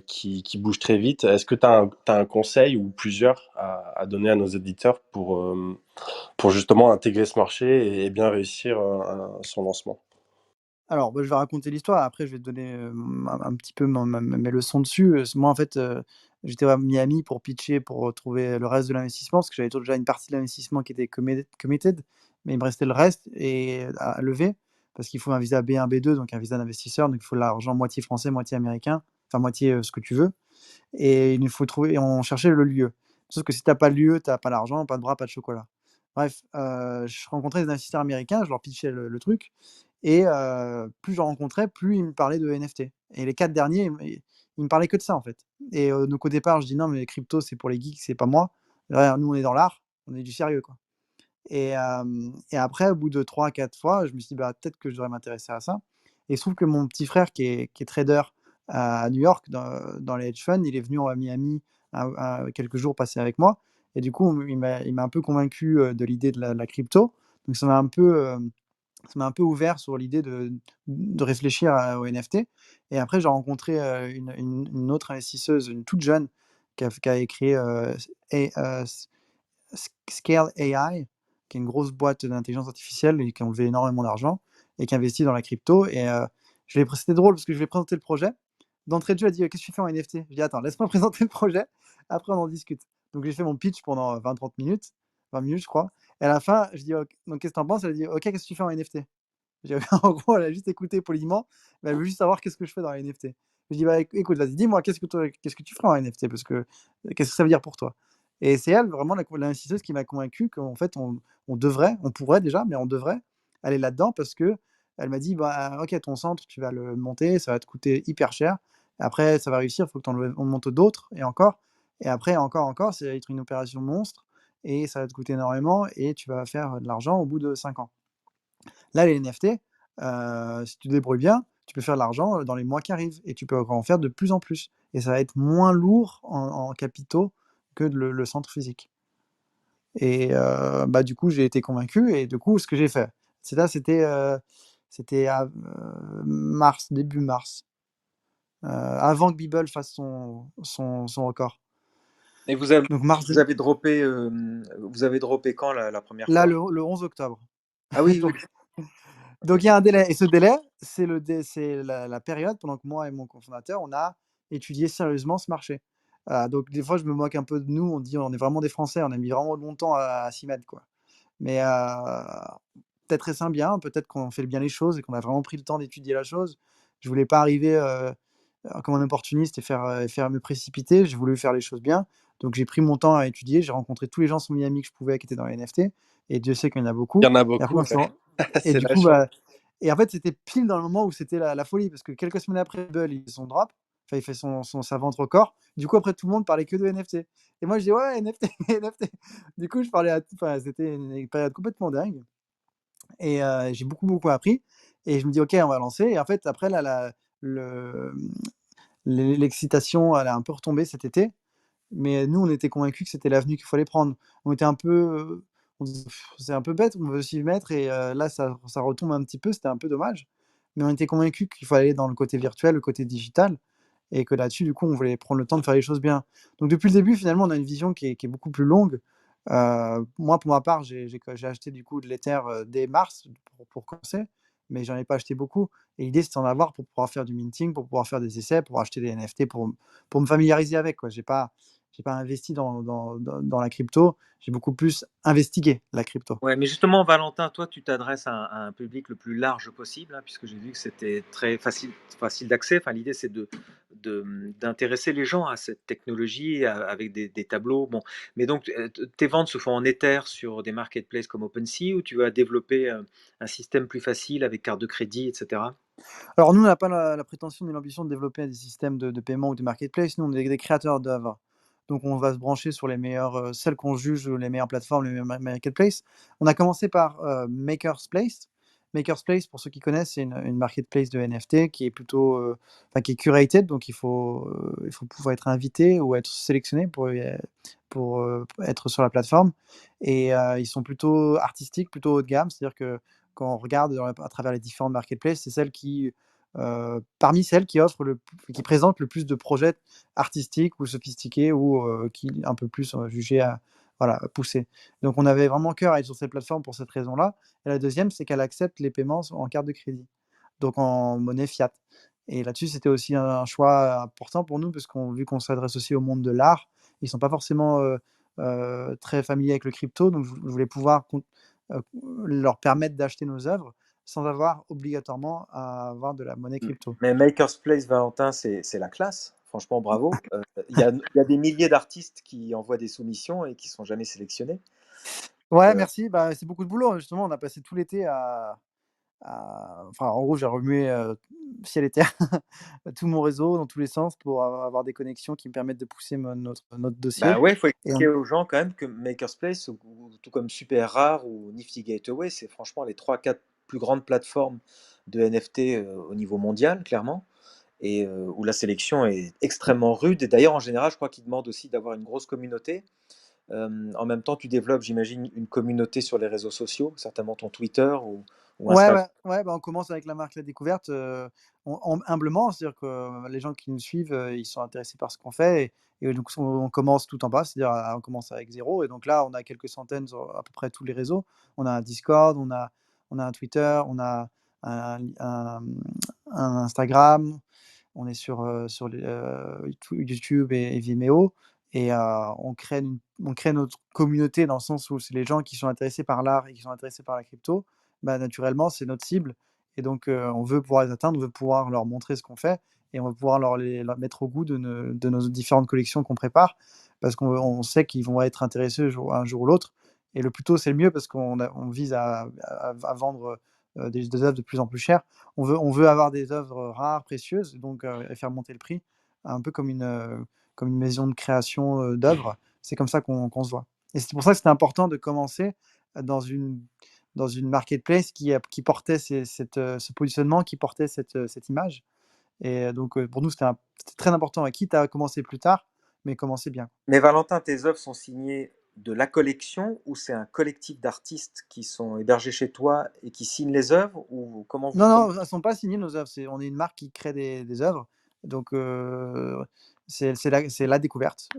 Qui bouge très vite. Est-ce que tu as, un conseil ou plusieurs à donner à nos éditeurs pour justement intégrer ce marché et bien réussir son lancement? Alors, bah, je vais raconter l'histoire, après je vais te donner, un petit peu mes leçons dessus. Moi, en fait, j'étais à Miami pour pitcher, pour trouver le reste de l'investissement, parce que j'avais déjà une partie de l'investissement qui était committed, mais il me restait le reste à lever, parce qu'il faut un visa B1, B2, donc un visa d'investisseur, donc il faut de l'argent moitié français, moitié américain, enfin moitié, ce que tu veux et il nous faut trouver on cherchait le lieu. Sauf que si tu as pas le lieu, tu as pas l'argent, pas de bras, pas de chocolat. Bref, je rencontrais des investisseurs américains, je leur pitchais le truc et plus j'en rencontrais, plus ils me parlaient de NFT et les 4 derniers, ils me parlaient que de ça, en fait et donc au départ, je dis: «Non, mais crypto, c'est pour les geeks, c'est pas moi. Ouais, nous, on est dans l'art, on est du sérieux, quoi» et après, au bout de 3 4 fois, je me suis dit: «Bah, peut-être que je devrais m'intéresser à ça» et il se trouve que mon petit frère qui est trader à New York dans les hedge funds, il est venu à Miami quelques jours passer avec moi et du coup, il m'a un peu convaincu, de l'idée de la crypto. Donc ça m'a un peu ouvert sur l'idée de réfléchir aux NFT et après j'ai rencontré, une autre investisseuse, une toute jeune qui a écrit, Scale AI, qui est une grosse boîte d'intelligence artificielle et qui ont levé énormément d'argent et qui investit dans la crypto et c'était drôle parce que je lui ai présenté le projet. D'entrée de jeu, elle dit: «Qu'est-ce que tu fais en NFT?» Je dis: «Attends, laisse-moi présenter le projet, après on en discute». Donc j'ai fait mon pitch pendant 20-30 minutes, 20 minutes je crois et à la fin je dis: «OK, donc qu'est-ce que tu en penses?» Elle a dit: «OK, qu'est-ce que tu fais en NFT?» J'ai En gros, elle a juste écouté poliment, mais elle veut juste savoir qu'est-ce que je fais dans les NFT. Je dis: «Bah, écoute, vas-y, dis-moi, qu'est-ce que tu ferais en NFT? Parce que qu'est-ce que ça veut dire pour toi?» et c'est elle, vraiment, l'investisseuse qui m'a convaincu qu'en fait, on pourrait déjà, mais on devrait aller là-dedans parce que elle m'a dit: «Bah, OK, ton centre, tu vas le monter, ça va te coûter hyper cher. Après, ça va réussir, il faut que tu en montes d'autres et encore et après encore, ça va être une opération monstre et ça va te coûter énormément et tu vas faire de l'argent au bout de 5 ans». Là, les NFT, si tu te débrouilles bien, tu peux faire de l'argent, dans les mois qui arrivent et tu peux encore en faire de plus en plus et ça va être moins lourd en capitaux que le centre physique et bah, du coup, j'ai été convaincu et du coup, ce que j'ai fait, c'était mars, début mars, avant que Beeple fasse son record Et vous avez, Donc mars, vous avez droppé, vous avez droppé quand la première là, fois? le 11 octobre. Ah oui, oui. Donc il y a un délai et ce délai, c'est la période pendant que moi et mon cofondateur, on a étudié sérieusement ce marché. Donc des fois, je me moque un peu de nous, on dit: «On est vraiment des Français», on a mis vraiment longtemps à s'y mettre, quoi. Mais peut-être est-ce un bien, peut-être qu'on fait bien les choses et qu'on a vraiment pris le temps d'étudier la chose. Je voulais pas arriver, comme un opportuniste et faire me précipiter. J'ai voulu faire les choses bien. Donc j'ai pris mon temps à étudier, j'ai rencontré tous les gens sur Miami que je pouvais qui étaient dans les NFT et Dieu sait qu'il y en a Il y beaucoup en a et après beaucoup, quand ils ouais. sont et C'est du la coup, chance. bah et en fait, c'était pile dans le moment où c'était la folie parce que quelques semaines après, Bull, il fait son drop, enfin, il fait sa vente record. Du coup, après, tout le monde parlait que de NFT et moi, je dis: «Ouais, NFT, NFT». Du coup, je parlais à enfin, c'était une période complètement dingue et j'ai beaucoup, beaucoup appris et je me dis: «OK, on va lancer» et en fait, après là, le, l'excitation, elle a un peu retombé cet été, mais nous, on était convaincus que c'était l'avenue qu'il fallait prendre. On était un peu, on se disait: «C'est un peu bête, on veut s'y mettre» et là, ça retombe un petit peu, c'était un peu dommage, mais on était convaincus qu'il fallait aller dans le côté virtuel, le côté digital et que là-dessus, du coup, on voulait prendre le temps de faire les choses bien. Donc depuis le début, finalement, on a une vision qui est beaucoup plus longue. Moi, pour ma part, j'ai acheté du coup de l'Ether, dès mars pour commencer, mais j'en ai pas acheté beaucoup et l'idée, c'est d'en avoir pour pouvoir faire du minting, pour pouvoir faire des essais, pour acheter des NFT, pour me familiariser avec, quoi. J'ai pas investi dans la crypto, j'ai beaucoup plus investigué la crypto. Ouais, mais justement, Valentin, toi, tu t'adresses à un public le plus large possible, hein, puisque j'ai vu que c'était très facile d'accès. Enfin, l'idée, c'est d'intéresser les gens à cette technologie avec des tableaux. Bon, mais donc, tes ventes se font en Ether sur des marketplaces comme OpenSea ou tu vas développer un système plus facile avec carte de crédit, etc. Alors nous, on n'a pas la prétention ni l'ambition de développer des systèmes de paiement ou de marketplace. Nous, on est des créateurs d'œuvres. Donc on va se brancher sur les meilleures, celles qu'on juge les meilleures plateformes, les meilleures marketplaces. On a commencé par, Maker's Place. Maker's Place, pour ceux qui connaissent, c'est une marketplace de NFT qui est plutôt, enfin qui est curated, donc il faut pouvoir être invité ou être sélectionné pour être sur la plateforme et ils sont plutôt artistiques, plutôt haut de gamme. C'est-à-dire que quand on regarde à travers les différentes marketplaces, c'est celle qui, parmi celles qui offrent qui présentent le plus de projets artistiques ou sophistiqués ou qui un peu plus jugés à voilà, poussés. Donc on avait vraiment cœur à être sur cette plateforme pour cette raison-là et la deuxième, c'est qu'elle accepte les paiements en carte de crédit, donc en monnaie fiat et là-dessus, c'était aussi un choix important pour nous parce vu qu'on s'adresse aussi au monde de l'art, ils sont pas forcément, très familiers avec le crypto, donc je voulais pouvoir heu, leur permettre d'acheter nos œuvres sans avoir obligatoirement à avoir de la monnaie crypto. Mais Maker's Place, Valentin, c'est la classe. Franchement, bravo. Il y a des milliers d'artistes qui envoient des soumissions et qui sont jamais sélectionnés. Ouais, Euh, merci, bah, c'est beaucoup de boulot, hein. Justement, on a passé tout l'été enfin, en gros, j'ai remué, ciel et terre, tout mon réseau dans tous les sens pour avoir des connexions qui me permettent de pousser notre Bah dossier ouais, il faut et expliquer aux gens quand même que Maker's Place, tout comme Super Rare ou Nifty Gateway, c'est franchement les trois quatre plus grandes plateformes de NFT au niveau mondial, clairement, et où la sélection est extrêmement rude. Et d'ailleurs, en général, je crois qu'ils demandent aussi d'avoir une grosse communauté. En même temps, tu développes, j'imagine, une communauté sur les réseaux sociaux, certainement ton Twitter ou Ouais, Instagram. ouais, ouais, bah, on commence avec la marque La Découverte, humblement, c'est-à-dire que les gens qui nous suivent, ils sont intéressés par ce qu'on fait et donc on commence tout en bas, c'est-à-dire, on commence avec zéro et donc là, on a quelques centaines sur à peu près tous les réseaux. On a un Discord, on a un Twitter, on a un Instagram, on est sur les, YouTube et Vimeo et on crée notre communauté dans le sens où c'est les gens qui sont intéressés par l'art et qui sont intéressés par la crypto, bah, naturellement, c'est notre cible et donc on veut pouvoir les atteindre, on veut pouvoir leur montrer ce qu'on fait et on veut pouvoir leur mettre au goût de nos différentes collections qu'on prépare parce qu'on sait qu'ils vont être intéressés un jour ou l'autre et le plus tôt, c'est le mieux parce on vise à vendre, des œuvres de plus en plus chères. On veut avoir des œuvres rares, précieuses, donc et faire monter le prix, un peu comme une maison de création, d'œuvres. C'est comme ça qu'on se voit et c'est pour ça que c'était important de commencer dans une marketplace qui portait ce positionnement, qui portait cette image et donc pour nous, c'était très important, quitte à commencer plus tard, mais commencer bien. Mais Valentin, tes œuvres sont signées de la collection ou c'est un collectif d'artistes qui sont hébergés chez toi et qui signent les œuvres ou Non, comment... non, elles sont pas signées nos œuvres, on est une marque qui crée des œuvres, donc c'est la découverte,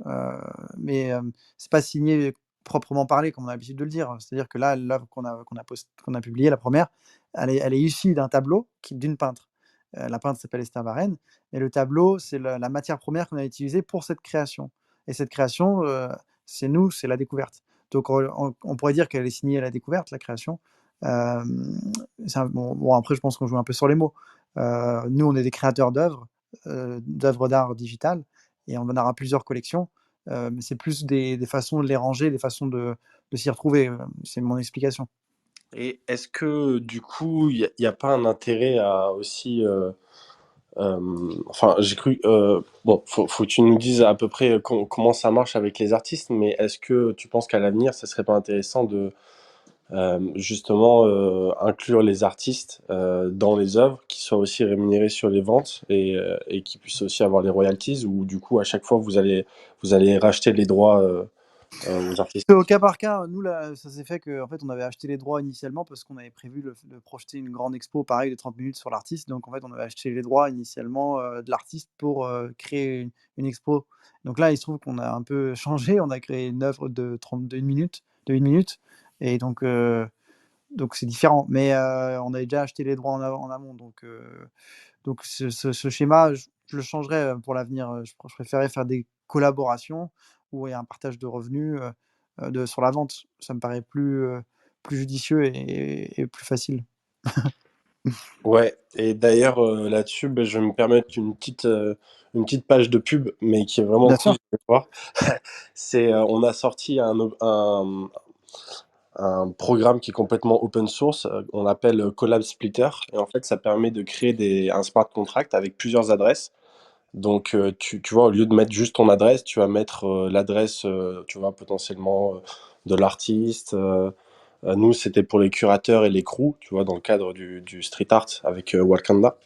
mais c'est pas signé proprement parlé, comme on a l'habitude de le dire. C'est-à-dire que là, l'œuvre qu'on a publiée, la première, elle est issue d'un tableau d'une peintre. La peintre s'appelle Esther Varenne, et le tableau, c'est la matière première qu'on a utilisée pour cette création. Et cette création, c'est nous, c'est la découverte. Donc on pourrait dire qu'elle est signée à la découverte, la création. Bon, après, je pense qu'on joue un peu sur les mots. Nous, on est des créateurs d'œuvres d'art digitales, et on en aura plusieurs collections. Mais c'est plus des façons de les ranger, des façons de s'y retrouver. C'est mon explication. Et est-ce que du coup, il y a pas un intérêt à aussi, enfin, j'ai cru, bon, faut que tu nous dises à peu près comment ça marche avec les artistes, mais est-ce que tu penses qu'à l'avenir, ça serait pas intéressant de justement inclure les artistes dans les œuvres, qui soient aussi rémunérés sur les ventes et qui puissent aussi avoir les royalties, ou du coup, à chaque fois, vous allez racheter les droits aux artistes? Au cas par cas, nous, là, ça s'est fait qu'en fait, on avait acheté les droits initialement parce qu'on avait prévu de projeter une grande expo, pareil, de 30 minutes sur l'artiste. Donc, en fait, on avait acheté les droits initialement de l'artiste pour créer une expo. Donc là, il se trouve qu'on a un peu changé. On a créé une œuvre de 1 minute, de 1 minute. Et donc c'est différent. Mais on avait déjà acheté les droits en amont. Donc ce schéma, je le changerais pour l'avenir. Je préférais faire des collaborations où il y a un partage de revenus sur la vente. Ça me paraît plus judicieux et plus facile. Ouais, et d'ailleurs, là-dessus, ben, je vais me permettre une petite page de pub, mais qui est vraiment Bien cool, sûr. vous allez voir. C'est, on a sorti un programme qui est complètement open source, on l'appelle Collab Splitter, et en fait, ça permet de créer un smart contract avec plusieurs adresses. Donc, tu vois, au lieu de mettre juste ton adresse, tu vas mettre l'adresse, tu vois, potentiellement de l'artiste. Nous, c'était pour les curateurs et les crews, tu vois, dans le cadre du street art avec Wakanda.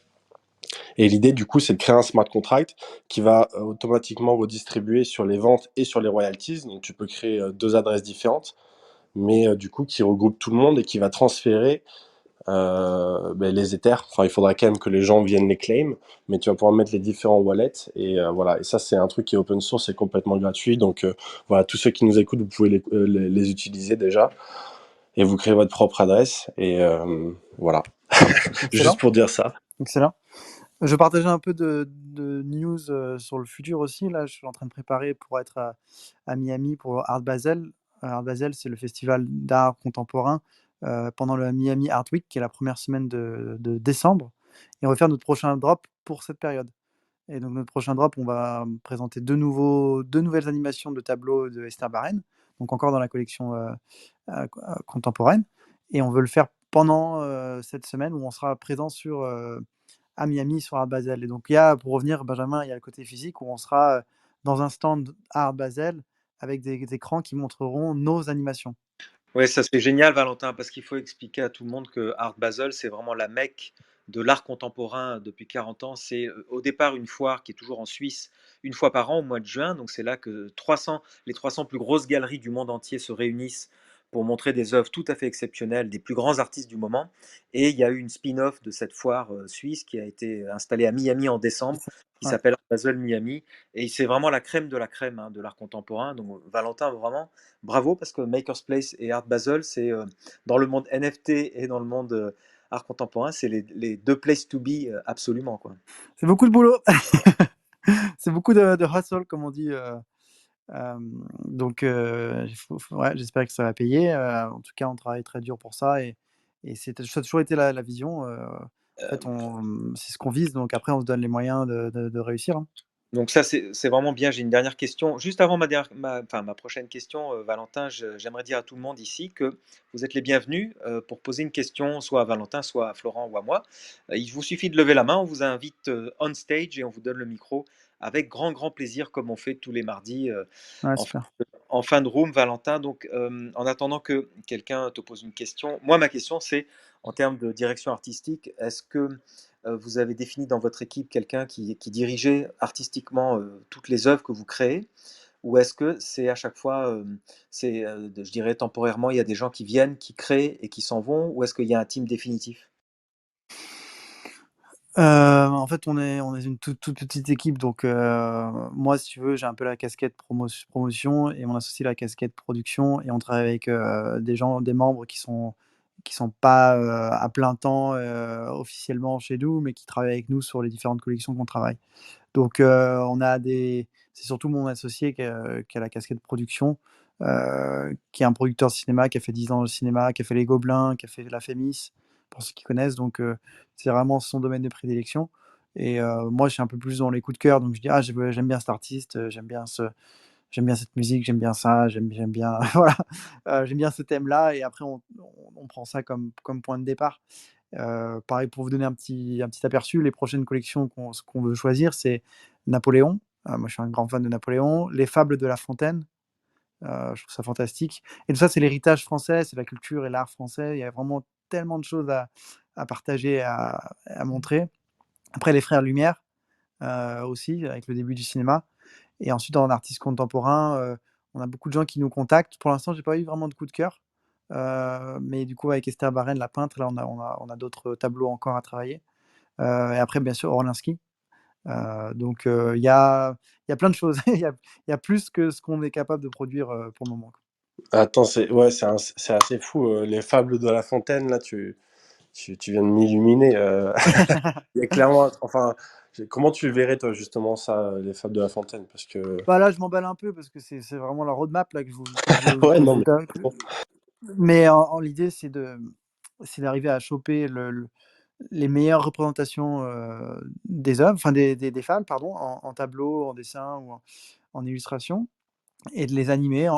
Et l'idée, du coup, c'est de créer un smart contract qui va automatiquement redistribuer sur les ventes et sur les royalties. Donc, tu peux créer deux adresses différentes, mais du coup, qui regroupe tout le monde et qui va transférer ben, les Ethers. Enfin, il faudra quand même que les gens viennent les claim, mais tu vas pouvoir mettre les différents wallets. Et voilà. Et ça, c'est un truc qui est open source et complètement gratuit. Donc, voilà, tous ceux qui nous écoutent, vous pouvez les utiliser déjà. Et vous créez votre propre adresse. Et voilà. Juste Excellent. pour dire ça. Excellent. Je partageais un peu de news sur le futur aussi. Là, je suis en train de préparer pour être à Miami pour Art Basel. Art Basel, c'est le festival d'art contemporain pendant le Miami Art Week, qui est la première semaine de décembre. Et on va faire notre prochain drop pour cette période. Et donc, notre prochain drop, on va présenter deux nouvelles animations de tableaux de Esther Barren, donc encore dans la collection contemporaine. Et on veut le faire pendant cette semaine où on sera présent à Miami sur Art Basel. Et donc, pour revenir, Benjamin, il y a le côté physique où on sera dans un stand à Art Basel avec des écrans qui montreront nos animations. Ouais, ça c'est génial, Valentin, parce qu'il faut expliquer à tout le monde que Art Basel, c'est vraiment la mecque de l'art contemporain depuis 40 ans. C'est au départ une foire qui est toujours en Suisse, une fois par an au mois de juin. Donc c'est là que les 300 plus grosses galeries du monde entier se réunissent pour montrer des œuvres tout à fait exceptionnelles des plus grands artistes du moment. Et il y a eu une spin-off de cette foire suisse qui a été installée à Miami en décembre, qui Ouais. s'appelle Art Basel Miami. Et c'est vraiment la crème de la crème hein, de l'art contemporain. Donc Valentin, vraiment, bravo, parce que Maker's Place et Art Basel, c'est dans le monde NFT et dans le monde art contemporain, c'est les deux places to be absolument. Quoi. C'est beaucoup de boulot. C'est beaucoup de hustle, comme on dit. Donc, ouais, j'espère que ça va payer. En tout cas, on travaille très dur pour ça et ça a toujours été la vision. En fait, c'est ce qu'on vise. Donc après, on se donne les moyens de réussir, hein. Donc ça, c'est vraiment bien. J'ai une dernière question. Juste avant ma prochaine question, Valentin, j'aimerais dire à tout le monde ici que vous êtes les bienvenus pour poser une question, soit à Valentin, soit à Florent ou à moi. Il vous suffit de lever la main, on vous invite on stage et on vous donne le micro avec grand, grand plaisir, comme on fait tous les mardis Ouais, en, fin super. en fin de room, Valentin. Donc, en attendant que quelqu'un te pose une question, moi, ma question, c'est en termes de direction artistique, est-ce que vous avez défini dans votre équipe quelqu'un qui dirigeait artistiquement toutes les œuvres que vous créez, ou est-ce que c'est à chaque fois, je dirais temporairement, il y a des gens qui viennent, qui créent et qui s'en vont, ou est-ce qu'il y a un team définitif? En fait, on est une toute petite équipe, donc moi, si tu veux, j'ai un peu la casquette promotion et mon associé la casquette production et on travaille avec, des membres qui sont pas, à plein temps, officiellement chez nous, mais qui travaillent avec nous sur les différentes collections qu'on travaille. Donc on a des c'est surtout mon associé qui a la casquette production, qui est un producteur de cinéma, qui a fait 10 ans au cinéma, qui a fait Les Gobelins, qui a fait La Fémis, pour ceux qui connaissent. Donc c'est vraiment son domaine de prédilection et moi, je suis un peu plus dans les coups de cœur, donc je dis: «Ah, j'aime bien cet artiste, j'aime bien cette musique, j'aime bien ça, j'aime bien» voilà, «j'aime bien ce thème-là» et après on prend ça comme point de départ. Pareil pour vous donner un petit aperçu, les prochaines collections qu'on veut choisir, c'est Napoléon. Moi, je suis un grand fan de Napoléon. Les Fables de La Fontaine, je trouve ça fantastique et tout ça, c'est l'héritage français, c'est la culture et l'art français. Il y a vraiment tellement de choses à partager, à montrer. Après les Frères Lumière, aussi, avec le début du cinéma et ensuite en artiste contemporain, on a beaucoup de gens qui nous contactent. Pour l'instant, j'ai pas eu vraiment de coup de cœur, mais du coup, avec Esther Barren, la peintre, là, on a d'autres tableaux encore à travailler. Et après, bien sûr, Orlinski. Donc, il y a plein de choses. Il y a plus que ce qu'on est capable de produire, pour le moment, quoi. Attends, c'est assez fou, les fables de La Fontaine, là, tu viens de m'illuminer. Il y a clairement, enfin, comment tu le verrais, toi, justement, ça, les fables de La Fontaine? Parce que, Bah, là, je m'emballe un peu parce que c'est vraiment la roadmap là ouais, que je non, vous mais donne. Mais en l'idée, c'est d'arriver à choper les meilleures représentations, des œuvres, enfin des femmes, pardon, en tableau, en dessin ou en illustration et de les animer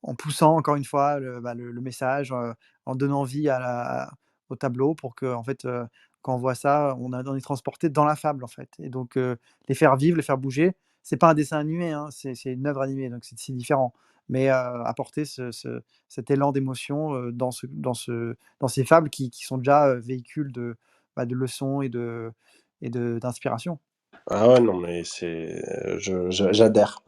en poussant encore une fois le message, en donnant vie au tableau pour que en fait, quand on voit ça, on est transporté dans la fable, en fait et donc les faire vivre, les faire bouger. C'est pas un dessin animé, hein, c'est une œuvre animée, donc c'est différent. Mais apporter cet élan d'émotion, dans ces fables qui sont déjà, véhicules de leçons et d'inspiration. ah ouais, non, mais j'adhère. J'adhère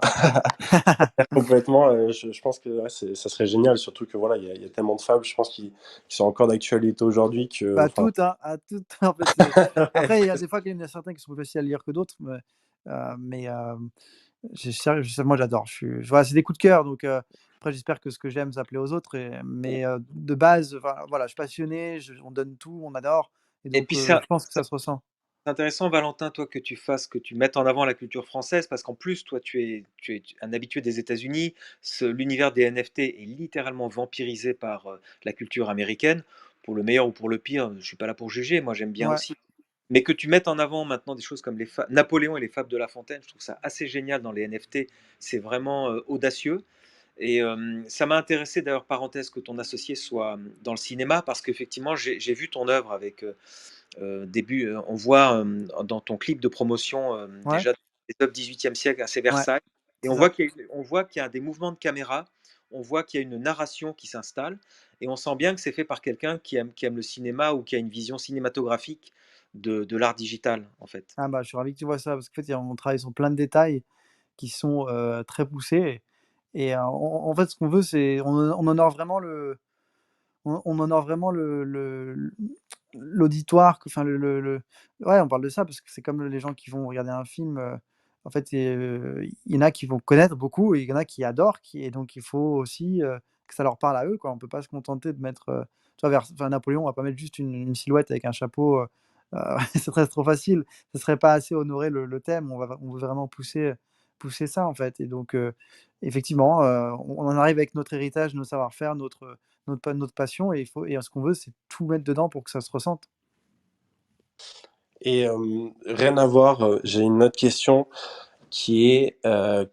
complètement, je pense que, ouais, ça serait génial, surtout que, voilà, il y a tellement de fables, je pense, qui sont encore d'actualité aujourd'hui que, Bah, enfin, toutes, hein, à toutes, en fait, c'est après, il y a des fois, il y en a certains qui sont plus faciles à lire que d'autres, mais moi, j'adore. Voilà, c'est des coups de cœur, donc après, j'espère que ce que j'aime, ça plaît aux autres mais de base, enfin, voilà, je suis passionné, on donne tout, on adore et Et donc puis je pense que ça se ressent. c'est intéressant, Valentin, toi, que tu mettes en avant la culture française, parce qu'en plus, toi, tu es un habitué des États-Unis. L'univers des NFT est littéralement vampirisé par la culture américaine, pour le meilleur ou pour le pire. Je suis pas là pour juger, moi j'aime bien Ouais. aussi. Mais que tu mettes en avant maintenant des choses comme Napoléon et les Fables de La Fontaine, je trouve ça assez génial dans les NFT. C'est vraiment audacieux. Et ça m'a intéressé d'ailleurs, parenthèse, que ton associé soit dans le cinéma, parce qu'effectivement, j'ai vu ton œuvre avec on voit dans ton clip de promotion Ouais, déjà des œuvres 18e siècle à ouais, Versailles, et c'est ça. on voit qu'il y a des mouvements de caméra, on voit qu'il y a une narration qui s'installe, et on sent bien que c'est fait par quelqu'un qui aime le cinéma ou qui a une vision cinématographique de l'art digital, en fait. Ah bah, je suis ravi que tu vois ça parce qu'en fait, on travaille sur plein de détails qui sont, très poussés et en fait, ce qu'on veut, c'est on honore vraiment on honore vraiment l'auditoire, enfin le ouais, on parle de ça parce que c'est comme les gens qui vont regarder un film, en fait, il y en a qui vont connaître beaucoup et il y en a qui adorent, et donc il faut aussi, que ça leur parle à eux, quoi. On peut pas se contenter de mettre, tu vois, enfin Napoléon, on va pas mettre juste une silhouette avec un chapeau, ce serait trop facile. Ce serait pas assez honorer le thème. On veut vraiment pousser ça, en fait et donc effectivement, on en arrive avec notre héritage, nos savoir-faire, notre passion et ce qu'on veut, c'est tout mettre dedans pour que ça se ressente. et rien à voir, j'ai une autre question qui est,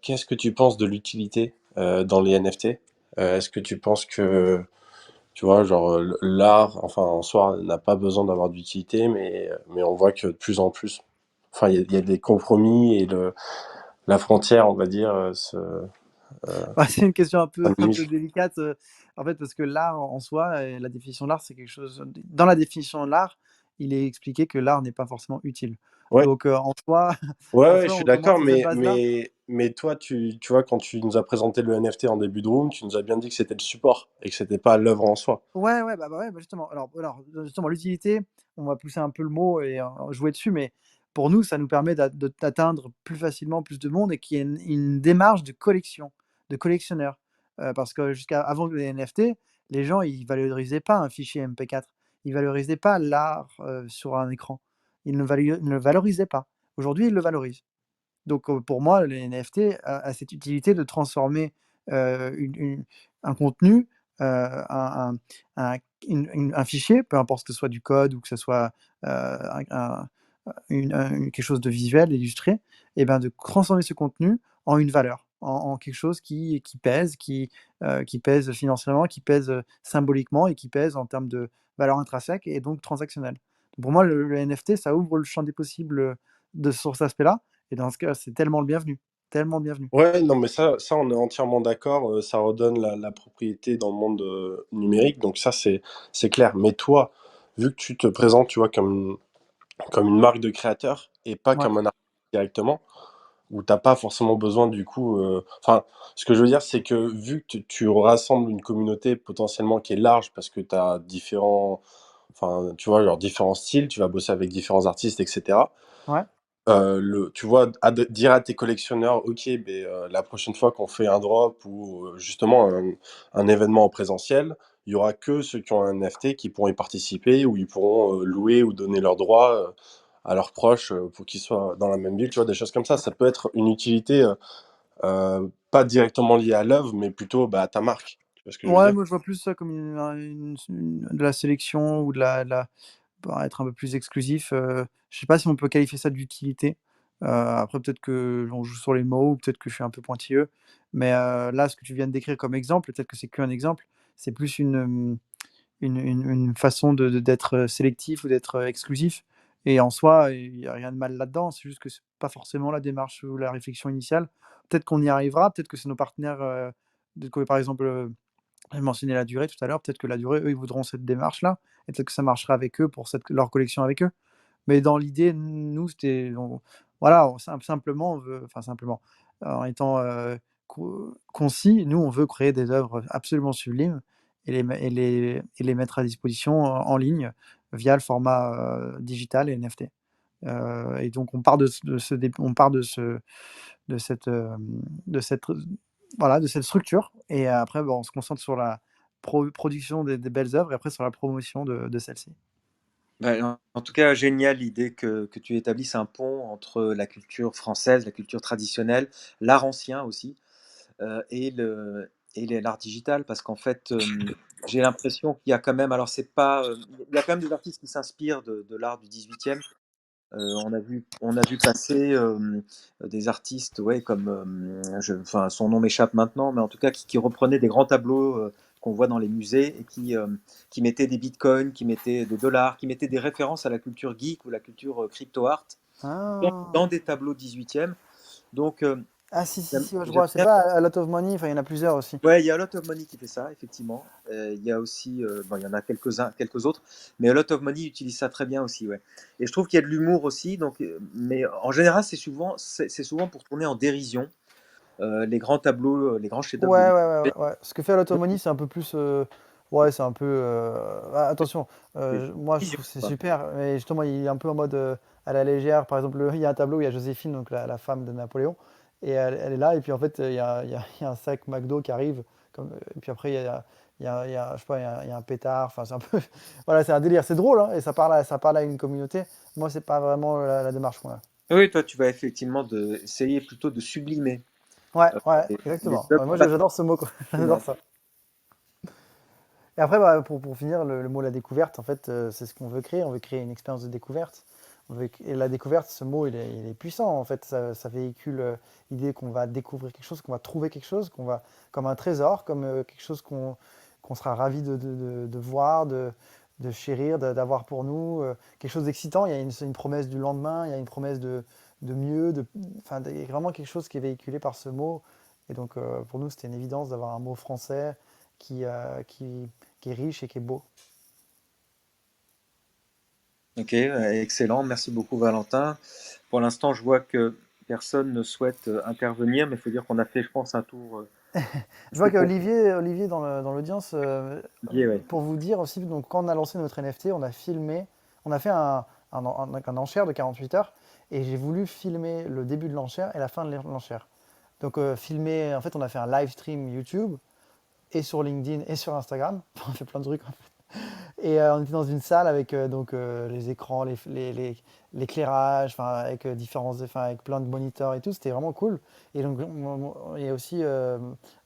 qu'est-ce que tu penses de l'utilité, dans les NFT? Est-ce que tu penses que, tu vois, genre, l'art, enfin, en soi, n'a pas besoin d'avoir d'utilité, mais on voit que de plus en plus, enfin, il y a des compromis et la frontière, on va dire, Bah, c'est une question un peu s'amenuise. délicate, en fait, parce que l'art en soi et la définition de l'art, c'est quelque chose dans la définition de l'art, il est expliqué que l'art n'est pas forcément utile. Ouais, Donc en soi ouais, en ouais, je soi, suis on commence d'accord, sur cette base-là. mais toi, tu vois, quand tu nous as présenté le NFT en début de room, tu nous as bien dit que c'était le support et que c'était pas l'œuvre en soi. Ouais, justement. Alors, justement, l'utilité, on va pousser un peu le mot et jouer dessus, mais pour nous, ça nous permet d'atteindre plus facilement plus de monde et qu'il y ait une démarche de collection, de collectionneur. Parce que jusqu'à avant les NFT, les gens, ils valorisaient pas un fichier MP4. Ils valorisaient pas l'art sur un écran. Ils ne le valorisaient pas. Aujourd'hui, ils le valorisent. Donc, pour moi, les NFT a cette utilité de transformer, un contenu, un un fichier, peu importe que ce soit du code ou que ce soit, quelque chose de visuel, illustré, et ben, de transformer ce contenu en une valeur, en quelque chose qui pèse financièrement, qui pèse, symboliquement et qui pèse en termes de valeur intrinsèque et donc transactionnelle. Pour moi, le NFT, ça ouvre le champ des possibles, de sur cet aspect-là, et dans ce cas, c'est tellement le bienvenu, tellement le bienvenu. Ouais, non, mais ça, on est entièrement d'accord. Ça redonne la propriété dans le monde numérique, donc ça, c'est clair. Mais toi, vu que tu te présentes, tu vois, comme une marque de créateur et pas Ouais, comme un artiste directement, où t'as pas forcément besoin du coup. Enfin, ce que je veux dire, c'est que vu que tu rassembles une communauté potentiellement qui est large parce que tu as différents, enfin, tu vois, genre différents styles, tu vas bosser avec différents artistes, etc. ouais, Tu vois, dire à tes collectionneurs, ok, ben, la prochaine fois qu'on fait un drop ou justement un événement en présentiel, il y aura que ceux qui ont un NFT qui pourront y participer ou ils pourront louer ou donner leurs droits à leurs proches pour qu'ils soient dans la même ville, tu vois, des choses comme ça. Ça peut être une utilité pas directement liée à l'œuvre, mais plutôt bah, à ta marque. Tu vois ce que je veux ouais, dire? moi, je vois plus ça comme de la sélection ou pour être un peu plus exclusif, je sais pas si on peut qualifier ça d'utilité. Après peut-être que on joue sur les mots ou peut-être que je suis un peu pointilleux, mais là, ce que tu viens de décrire comme exemple, peut-être que c'est qu'un exemple, c'est plus une façon d'être, sélectif ou d'être, exclusif, et en soi, il y a rien de mal là-dedans. C'est juste que c'est pas forcément la démarche ou la réflexion initiale. Peut-être qu'on y arrivera, peut-être que c'est nos partenaires, par exemple, j'ai mentionné la durée tout à l'heure, peut-être que la durée, eux, ils voudront cette démarche-là, et peut-être que ça marchera avec eux pour leur collection avec eux. Mais dans l'idée, nous, voilà, simplement, on veut, enfin simplement, en étant concis, nous, on veut créer des œuvres absolument sublimes et les mettre à disposition en ligne via le format digital et NFT. Et donc, on part on part de cette, de cette, voilà, de cette structure, et après, bon, on se concentre sur la production des belles œuvres et après sur la promotion de celles-ci. Bah, en tout cas, génial l'idée que tu établisses un pont entre la culture française, la culture traditionnelle, l'art ancien aussi, et l'art digital, parce qu'en fait, j'ai l'impression qu'il y a quand même, alors c'est pas, il y a quand même des artistes qui s'inspirent de l'art du 18e. On a vu passer des artistes, ouais, comme, enfin, son nom m'échappe maintenant, mais en tout cas qui reprenaient des grands tableaux qu'on voit dans les musées et qui mettaient des bitcoins, qui mettaient des dollars, qui mettaient des références à la culture geek ou la culture crypto art dans Ah! des tableaux 18e. Donc, Ah si, si, si, ouais, je j'aime vois, c'est bien. pas A Lot of Money, enfin, il y en a plusieurs aussi. Ouais, il y a A Lot of Money qui fait ça, effectivement. Il y a aussi, bon, il y en a quelques-uns, quelques autres, mais A Lot of Money utilise ça très bien aussi, ouais. Et je trouve qu'il y a de l'humour aussi, donc, mais en général, c'est souvent pour tourner en dérision les grands tableaux, les grands chefs-d'œuvre de Ouais, ouais, ouais, l'humanité. ouais, ouais. Ce que fait A Lot of Money, c'est un peu plus, ouais, c'est un peu, attention, C'est moi je vision, trouve que c'est quoi. super, mais justement, il est un peu en mode, à la légère. Par exemple, il y a un tableau où il y a Joséphine, donc la femme de Napoléon, et elle est là, et puis en fait, il y a un sac McDo qui arrive, et puis après, je sais pas, il y a un pétard, enfin, c'est un peu, voilà, c'est un délire, c'est drôle, hein, et ça parle à une communauté. Moi, c'est pas vraiment la démarche, moi. Oui, toi, tu vas effectivement essayer plutôt de sublimer Ouais, ouais, les exactement. œuvres Ouais, moi, j'adore ce mot, quoi. J'adore passionnelles. ça. Et après, bah, pour finir, le mot la découverte, en fait, c'est ce qu'on veut créer. On veut créer une expérience de découverte. Et la découverte, ce mot, il est puissant. En fait, ça véhicule l'idée qu'on va découvrir quelque chose, qu'on va trouver quelque chose, comme un trésor, comme quelque chose qu'on sera ravi de voir, de chérir, d'avoir pour nous. Quelque chose d'excitant. Il y a une promesse du lendemain, il y a une promesse de mieux, enfin, il y a vraiment quelque chose qui est véhiculé par ce mot. Et donc, pour nous, c'était une évidence d'avoir un mot français qui est riche et qui est beau. Ok, excellent. Merci beaucoup, Valentin. Pour l'instant, je vois que personne ne souhaite intervenir, mais il faut dire qu'on a fait, je pense, un tour. Je vois qu'Olivier dans l'audience, Ouais. pour vous dire aussi, donc quand on a lancé notre NFT, on a filmé, on a fait un enchère de 48 heures et j'ai voulu filmer le début de l'enchère et la fin de l'enchère. Donc filmer, en fait, on a fait un live stream YouTube et sur LinkedIn et sur Instagram. On a fait plein de trucs. Et on était dans une salle avec les écrans, l'éclairage, enfin, avec avec plein de moniteurs et tout. C'était vraiment cool. Et donc, il y a aussi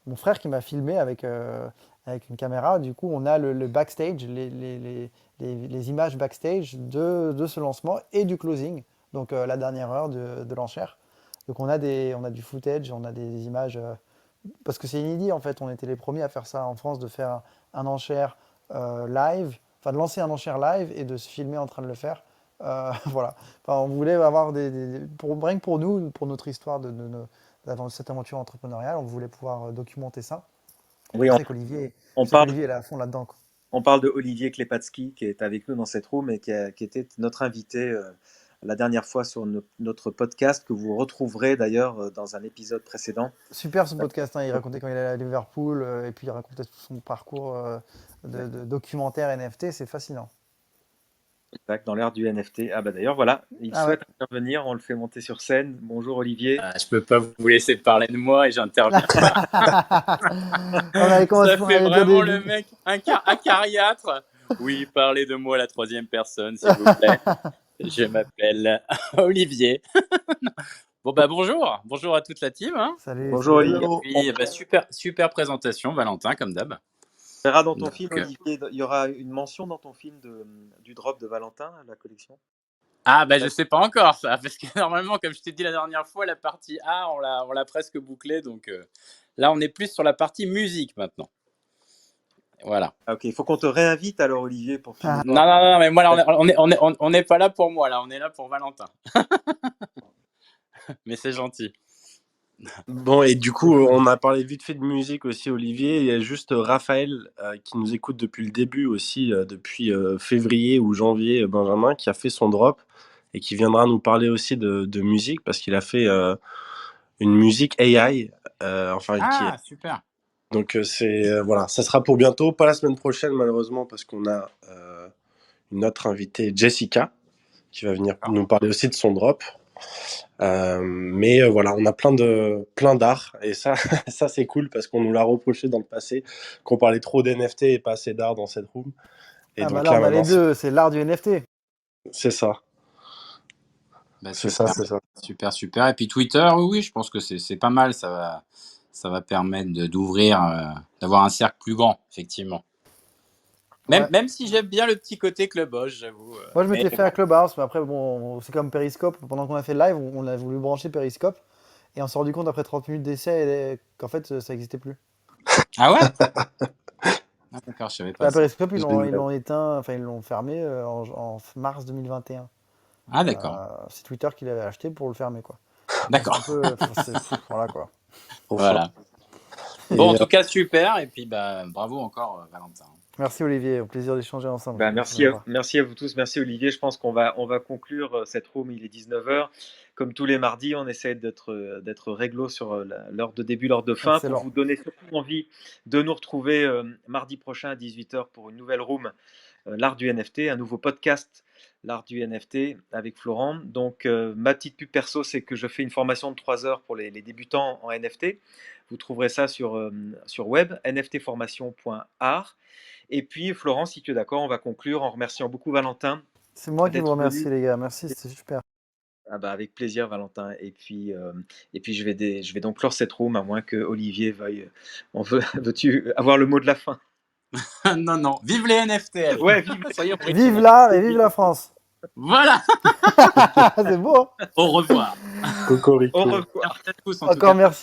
mon frère qui m'a filmé avec une caméra. Du coup, on a le backstage, les images backstage de ce lancement et du closing. Donc, la dernière heure de l'enchère. Donc, on a du footage, on a des images. Parce que c'est inédit en fait, on était les premiers à faire ça en France, de faire un enchère live, enfin de lancer un enchère live et de se filmer en train de le faire. Voilà. Enfin, on voulait avoir rien que pour nous, pour notre histoire cette aventure entrepreneuriale, on voulait pouvoir documenter ça. Oui, Je on, sais qu'Olivier, on je sais parle, qu'Olivier est à fond là-dedans, quoi. on parle de Olivier Klepatsky qui est avec nous dans cette room et qui était notre invité la dernière fois sur notre podcast que vous retrouverez d'ailleurs dans un épisode précédent. Super ce podcast, hein. Il racontait quand il allait à Liverpool et puis il racontait tout son parcours de documentaire NFT, c'est fascinant. Exact, dans l'ère du NFT. Ah bah d'ailleurs, voilà, il Ah ouais. souhaite intervenir, on le fait monter sur scène. Bonjour Olivier. Je peux pas vous laisser parler de moi et j'interviens. On avait commencé, Ça on fait avait déjà vraiment le mec acariâtre. Oui, parlez de moi à la troisième personne, s'il vous plaît. Je m'appelle Olivier. Bon bah bonjour à toute la team. Hein. Salut, Bonjour salut. Olivier. Et puis super présentation, Valentin, comme d'hab. On verra dans ton Donc, film, Olivier, il y aura une mention dans ton film du drop de Valentin, la collection. Ah bah je sais pas encore ça, parce que normalement, comme je t'ai dit la dernière fois, la partie A, on l'a presque bouclée, donc là on est plus sur la partie musique maintenant. Voilà. Ah, ok, il faut qu'on te réinvite alors Olivier pour filmer. Non, mais moi là, on n'est pas là pour moi, là, on est là pour Valentin. Mais c'est gentil. Bon, et du coup, on a parlé vite fait de musique aussi, Olivier. Il y a juste Raphaël qui nous écoute depuis le début aussi, depuis février ou janvier, Benjamin, qui a fait son drop et qui viendra nous parler aussi de musique parce qu'il a fait une musique AI. Super. Donc voilà, ça sera pour bientôt, pas la semaine prochaine malheureusement parce qu'on a une autre invitée, Jessica, qui va venir nous parler aussi de son drop. Mais voilà, on a plein d'art et ça, ça c'est cool parce qu'on nous l'a reproché dans le passé qu'on parlait trop d'NFT et pas assez d'art dans cette room. Et Ah donc bah là, on a les maintenant, deux, c'est l'art du NFT. c'est ça. Bah, C'est super, ça, c'est ça. super. Et puis Twitter, oui, je pense que c'est pas mal. Ça va permettre d'ouvrir, d'avoir un cercle plus grand, effectivement. Même si j'aime bien le petit côté clubhouse, j'avoue. Moi, je m'étais fait à Clubhouse, mais après, bon, c'est comme Periscope. Pendant qu'on a fait le live, on a voulu brancher Periscope. Et on s'est rendu compte après 30 minutes d'essai qu'en fait, ça n'existait plus. Ah ouais. Ah, d'accord, je savais pas. Bah, Ça. Periscope, ils l'ont éteint, enfin, ils l'ont fermé en mars 2021. Ah d'accord. C'est Twitter qui l'avait acheté pour le fermer, quoi. D'accord. Voilà, quoi. Voilà. Bon, en tout cas, super. Et puis, bah, bravo encore, Valentin. Merci Olivier, au plaisir d'échanger ensemble. Bah, merci à vous tous, merci Olivier. Je pense qu'on va conclure cette room, il est 19h. Comme tous les mardis, on essaie d'être réglo sur l'heure de début, l'heure de fin. Excellent. Pour vous donner surtout envie de nous retrouver mardi prochain à 18h pour une nouvelle room, l'art du NFT, un nouveau podcast, l'art du NFT avec Florent. Donc ma petite pub perso, c'est que je fais une formation de 3 heures pour les débutants en NFT. Vous trouverez ça sur web, nftformation.art. Et puis, Florent, si tu es d'accord, on va conclure en remerciant beaucoup Valentin. C'est moi qui vous remercie, les gars. Merci, c'était super. Ah bah avec plaisir, Valentin. Et puis je vais donc clore cette room, à moins que Olivier veuille. Veux-tu avoir le mot de la fin? Non. Vive les NFT. Ouais, vive l'art et vive la France. Voilà. C'est beau. Au revoir. Cocorico. Au revoir. Encore merci.